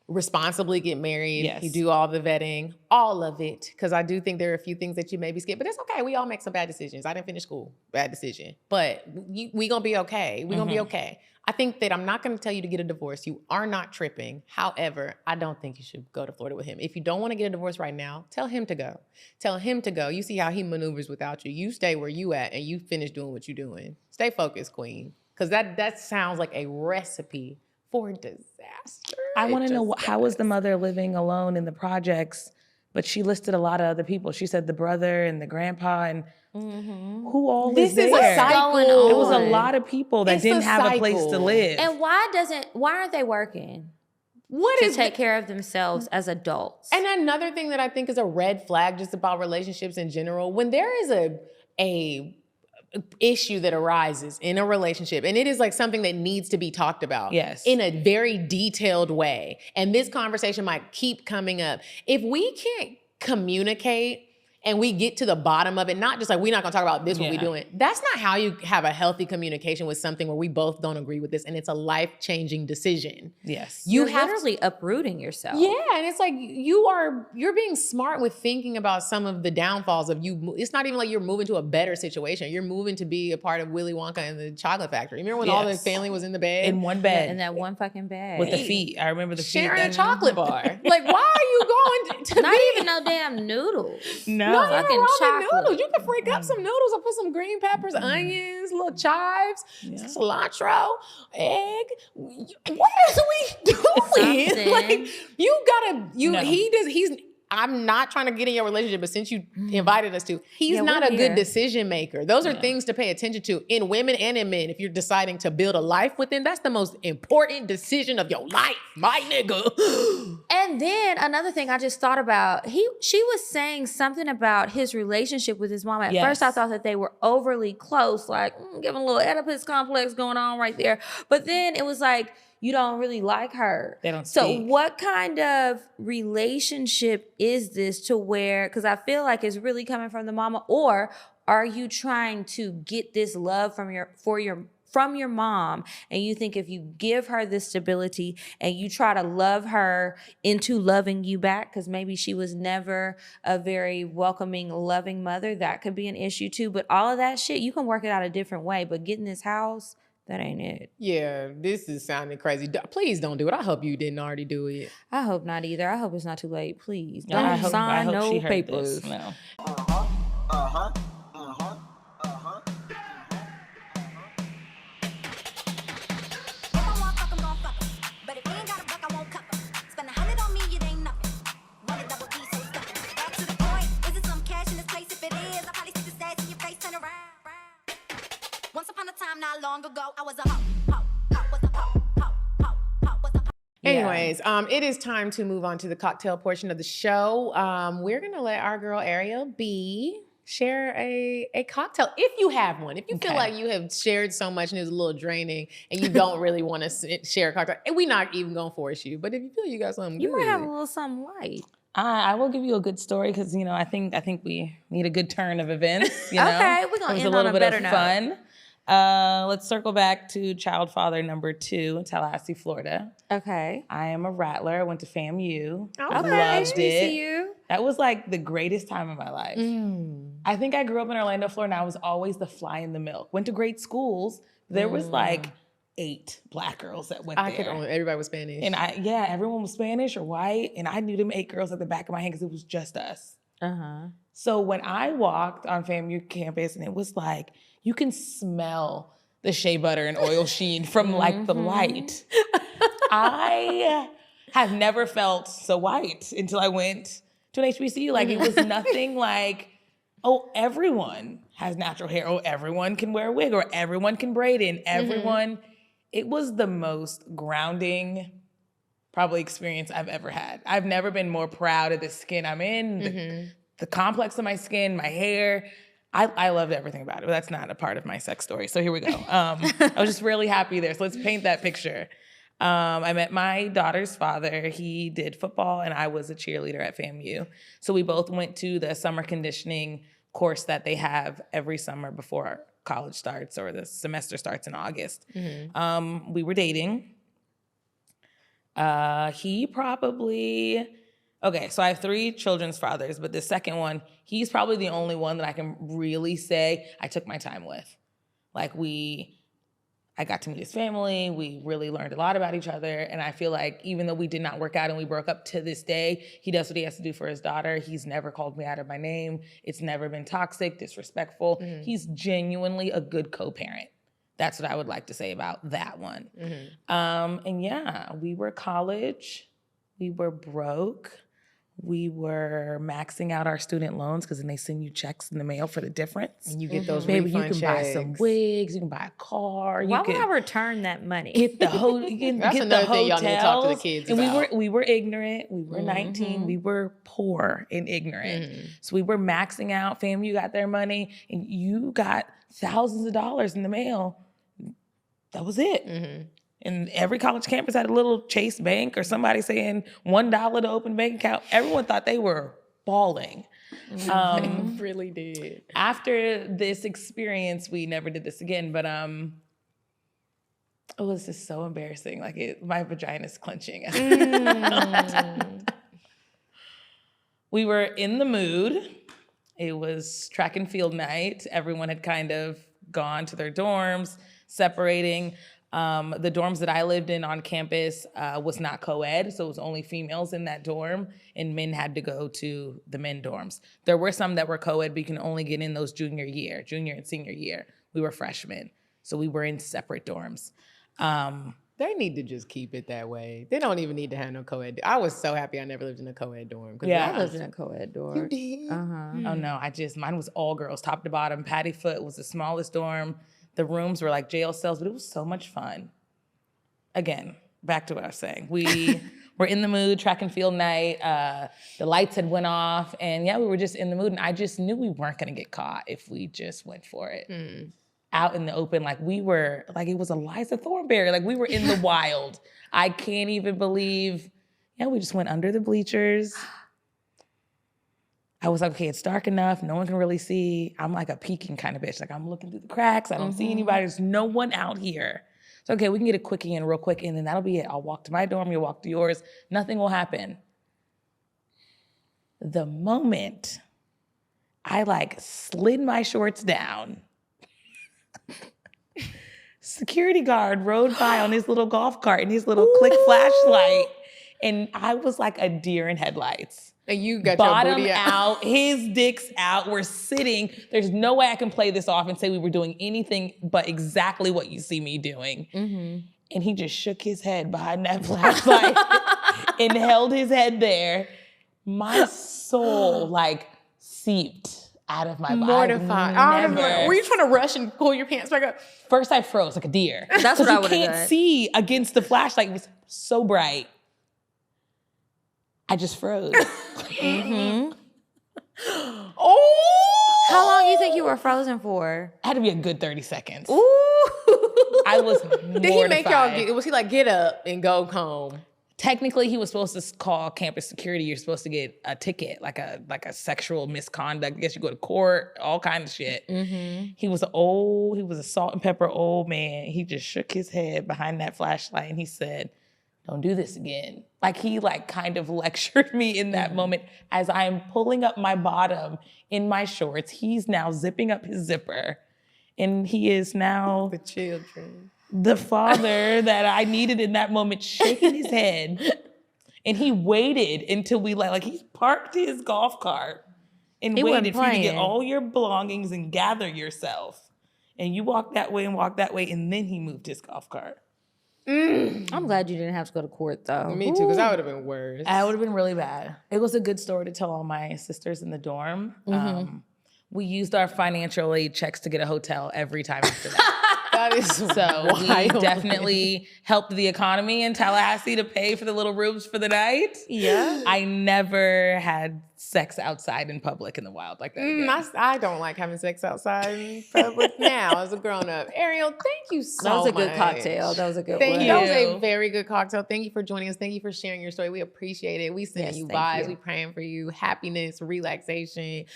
B: responsibly get married.
D: Yes.
B: You do all the vetting, all of it. Because I do think there are a few things that you maybe skip, but it's okay. We all make some bad decisions. I didn't finish school, bad decision. But we gonna be okay. We gonna be okay. I think that I'm not gonna tell you to get a divorce. You are not tripping. However, I don't think you should go to Florida with him. If you don't want to get a divorce right now, tell him to go. Tell him to go. You see how he maneuvers without you. You stay where you at and you finish doing what you're doing. Stay focused, queen. Because that sounds like a recipe for disaster.
D: I want to know, how was the mother living alone in the projects, but she listed a lot of other people. She said the brother and the grandpa and who all is there?
B: This is a cycle.
D: There was a lot of people that didn't have a place to live.
C: And why aren't they working? To take care of themselves as adults?
B: And another thing that I think is a red flag just about relationships in general, when there is a issue that arises in a relationship, and it is like something that needs to be talked about in a very detailed way, and this conversation might keep coming up. If we can't communicate and we get to the bottom of it, not just like, we're not gonna talk about this, what we're doing. That's not how you have a healthy communication with something where we both don't agree with this and it's a life-changing decision.
D: Yes.
C: You're literally uprooting yourself.
B: Yeah, and it's like you're being smart with thinking about some of the downfalls of you. It's not even like you're moving to a better situation. You're moving to be a part of Willy Wonka and the Chocolate Factory. Remember when all the family was in the bed?
D: In one bed.
C: In that one fucking bed.
D: With the feet. I remember the feet.
B: Sharing a chocolate bar. Like, why are you going to
C: Not even no damn noodles.
D: No.
B: Not
C: fucking
B: even ramen
C: chocolate.
B: noodles. You can freak up some noodles. I put some green peppers, onions, little chives, cilantro, egg. What else are we doing?
C: Something.
B: Like, you gotta, I'm not trying to get in your relationship, but since you invited us to, he's not a good decision maker. Those are things to pay attention to in women and in men. If you're deciding to build a life with him, that's the most important decision of your life, my nigga.
C: And then another thing I just thought about, she was saying something about his relationship with his mom. At first I thought that they were overly close, like giving a little Oedipus complex going on right there. But then it was like, you don't really like her.
D: They don't
C: So
D: speak.
C: what kind of relationship is this to where, because I feel like it's really coming from the mama, or are you trying to get this love from your mom, and you think if you give her this stability and you try to love her into loving you back, because maybe she was never a very welcoming, loving mother, that could be an issue too. But all of that shit, you can work it out a different way, but getting this house, that ain't it.
B: Yeah, this is sounding crazy. Please don't do it. I hope you didn't already do it.
C: I hope not either. I hope it's not too late. Please
D: No, I
C: don't
D: hope
C: sign
D: she
C: no
D: heard
C: papers.
D: this. No.
J: Spend $100 on me, it ain't nothing. Want a double D, so stuck it. Back to the point. Is it some cash in the
I: Once upon a time, not long ago, I was a hoe, was a hoe.
B: Anyways, it is time to move on to the cocktail portion of the show. We're going to let our girl Ariel B share a cocktail, if you have one. If you feel like you have shared so much and it was a little draining and you don't really want to share a cocktail, and we're not even going to force you, but if you feel you got something
C: You
B: good.
C: might have a little something light.
D: I will give you a good story because, you know, I think we need a good turn of events, you know.
C: Okay, we're going to end on a better note.
D: Fun. Let's circle back to child father number 2 in Tallahassee, Florida.
C: Okay.
D: I am a rattler. I went to FAMU.
C: Okay.
D: Loved it.
C: HBCU.
D: That was like the greatest time of my life. I think I grew up in Orlando, Florida, and I was always the fly in the milk. Went to great schools. There was like 8 Black girls that went there.
B: Everybody was Spanish.
D: And everyone was Spanish or white, and I knew them 8 girls at the back of my hand because it was just us. So when I walked on FAMU campus, and it was like, you can smell the shea butter and oil sheen from like the light. I have never felt so white until I went to an HBCU. Like, it was nothing like, oh, everyone has natural hair. Oh, everyone can wear a wig, or everyone can braid in. Everyone. It was the most grounding, probably, experience I've ever had. I've never been more proud of the skin I'm in, the complex of my skin, my hair. I loved everything about it, but that's not a part of my sex story. So here we go. I was just really happy there. So let's paint that picture. I met my daughter's father. He did football, and I was a cheerleader at FAMU. So we both went to the summer conditioning course that they have every summer before college starts, or the semester starts in August. We were dating. He probably... Okay, so I have 3 children's fathers, but the second one, he's probably the only one that I can really say I took my time with. Like, I got to meet his family, we really learned a lot about each other, and I feel like even though we did not work out and we broke up, to this day, he does what he has to do for his daughter. He's never called me out of my name. It's never been toxic, disrespectful. He's genuinely a good co-parent. That's what I would like to say about that one. And yeah, we were college, we were broke. We were maxing out our student loans because then they send you checks in the mail for the difference.
B: And you get those
D: Baby, you
B: refund
D: can
B: checks.
D: buy some wigs, you can buy a car.
C: Why would I return that money?
D: Get the
B: That's another thing y'all need to talk to the kids
D: and
B: about.
D: we were ignorant. We were 19. We were poor and ignorant. So we were maxing out. FAMU got their money, and you got thousands of dollars in the mail. That was it. And every college campus had a little Chase Bank or somebody saying $1 to open bank account. Everyone thought they were balling.
B: They really did.
D: After this experience, we never did this again, but it was just so embarrassing. Like, my vagina's clenching. We were in the mood. It was track and field night. Everyone had kind of gone to their dorms, separating. The dorms that I lived in on campus was not co-ed, so it was only females in that dorm, and men had to go to the men dorms. There were some that were co-ed, but you can only get in those junior and senior year. We were freshmen, so we were in separate dorms.
B: They need to just keep it that way. They don't even need to have no co-ed. I was so happy I never lived in a co-ed dorm.
C: I lived in a co-ed dorm.
B: You did?
D: Oh no, mine was all girls, top to bottom. Patty Foot was the smallest dorm. The rooms were like jail cells, but it was so much fun. Again, back to what I was saying. We were in the mood, track and field night. The lights had went off, and yeah, we were just in the mood, and I just knew we weren't gonna get caught if we just went for it. Out in the open, like we were, like it was Eliza Thornberry, like we were in the wild. I can't even believe, we just went under the bleachers. I was like, okay, it's dark enough. No one can really see. I'm like a peeking kind of bitch. Like, I'm looking through the cracks. I don't see anybody. There's no one out here. So, okay, we can get a quickie in real quick, and then that'll be it. I'll walk to my dorm. You'll walk to yours. Nothing will happen. The moment I slid my shorts down, security guard rode by on his little golf cart and his little click flashlight, and I was like a deer in headlights.
B: And you got
D: Bottom
B: your booty
D: out, his dick's out. We're sitting. There's no way I can play this off and say we were doing anything but exactly what you see me doing. And he just shook his head behind that flashlight and held his head there. My soul seeped out of my body.
B: Mortified. Were you trying to rush and pull your pants back up?
D: First, I froze like a deer.
C: That's what I would have
D: You
C: done.
D: can't see against the flashlight. It was so bright. I just froze.
B: Oh!
C: How long do you think you were frozen for?
D: It had to be a good 30 seconds.
C: Ooh.
D: I was mortified.
B: Did he make y'all was he like, get up and go home?
D: Technically, he was supposed to call campus security. You're supposed to get a ticket, like a sexual misconduct. I guess you go to court, all kinds of shit. He was a salt and pepper old man. He just shook his head behind that flashlight and he said, don't do this again. Like he kind of lectured me in that moment as I'm pulling up my bottom in my shorts. He's now zipping up his zipper and he is now
B: The children.
D: the father that I needed in that moment, shaking his head. And he waited until we he parked his golf cart and
C: He wasn't
D: waited for you to get
C: playing.
D: all your belongings and gather yourself. And you walk that way and walk that way, and then he moved his golf cart.
C: I'm glad you didn't have to go to court, though.
B: Me too, because that would have been worse.
D: It would have been really bad. It was a good story to tell all my sisters in the dorm. We used our financial aid checks to get a hotel every time after that.
B: That is
D: So we
B: wild.
D: definitely helped the economy in Tallahassee to pay for the little rooms for the night.
C: Yeah.
D: I never had sex outside in public in the wild like that again.
B: I don't like having sex outside in public now as a grown up. Ariel, thank you so much.
C: That was a good cocktail. That was a good
B: Thank
C: one.
B: you. That was
D: you.
B: a very good cocktail. Thank you for joining us. Thank you for sharing your story. We appreciate it. We sending
C: Yes,
B: you
C: thank
B: vibes.
C: you.
B: We praying for you. Happiness, relaxation,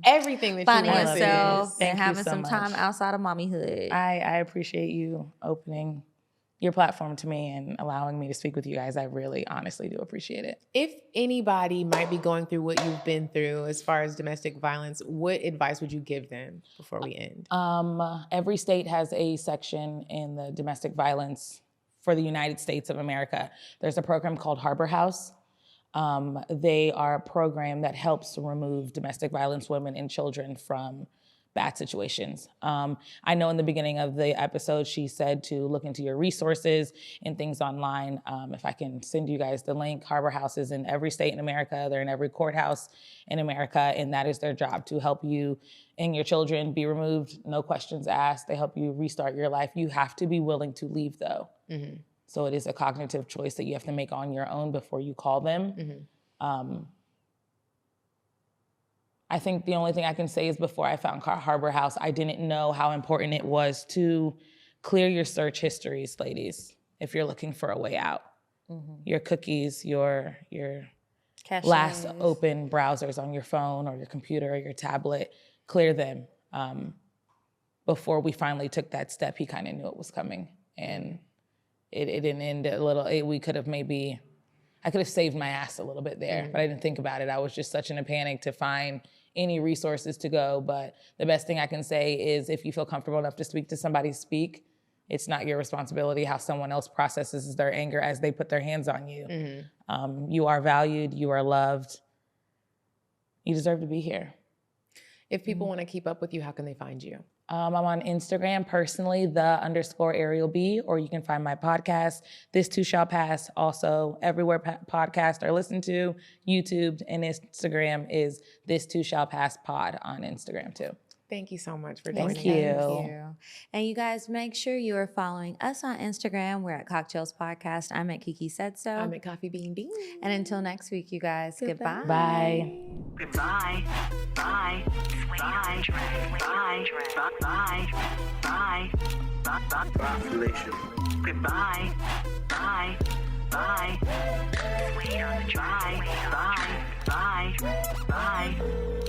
B: everything that
C: Finding
B: you want.
C: yourself
D: Thank
C: and
D: you
C: having
D: so
C: some time
D: much.
C: outside of mommyhood.
D: I appreciate you opening your platform to me and allowing me to speak with you guys. I really honestly do appreciate it.
B: If anybody might be going through what you've been through as far as domestic violence, what advice would you give them before we end?
D: Every state has a section in the domestic violence for the United States of America. There's a program called Harbor House. They are a program that helps remove domestic violence women and children from bad situations. I know in the beginning of the episode, she said to look into your resources and things online. If I can send you guys the link, Harbor House is in every state in America. They're in every courthouse in America, and that is their job, to help you and your children be removed, no questions asked. They help you restart your life. You have to be willing to leave, though. So it is a cognitive choice that you have to make on your own before you call them. I think the only thing I can say is before I found Harbor House, I didn't know how important it was to clear your search histories, ladies, if you're looking for a way out. Your cookies, your last open browsers on your phone or your computer or your tablet, clear them. Before we finally took that step, he kind of knew it was coming. And it didn't end a little, we could have I could have saved my ass a little bit there, but I didn't think about it. I was just such in a panic to find any resources to go. But the best thing I can say is if you feel comfortable enough to speak to somebody, speak. It's not your responsibility how someone else processes their anger as they put their hands on you. You are valued, you are loved. You deserve to be here.
B: If people want to keep up with you, how can they find you?
D: I'm on Instagram personally, _Ariel B, or you can find my podcast, This Too Shall Pass, also everywhere podcasts are listened to, YouTube, and Instagram is This Too Shall Pass Pod on Instagram too.
B: Thank you so much for joining us.
D: Thank you.
C: Thank you. And you guys, make sure you are following us on Instagram. We're at CockTales Podcast. I'm at Kiki Said So.
B: I'm at Coffee Bean Dean.
C: And until next week, you guys, goodbye.
D: Bye.
J: Goodbye. Bye. Bye. Bye. Bye. Bye.
G: Population.
J: Goodbye. Bye. Bye. Sweet on the dry. Bye. Bye. Bye.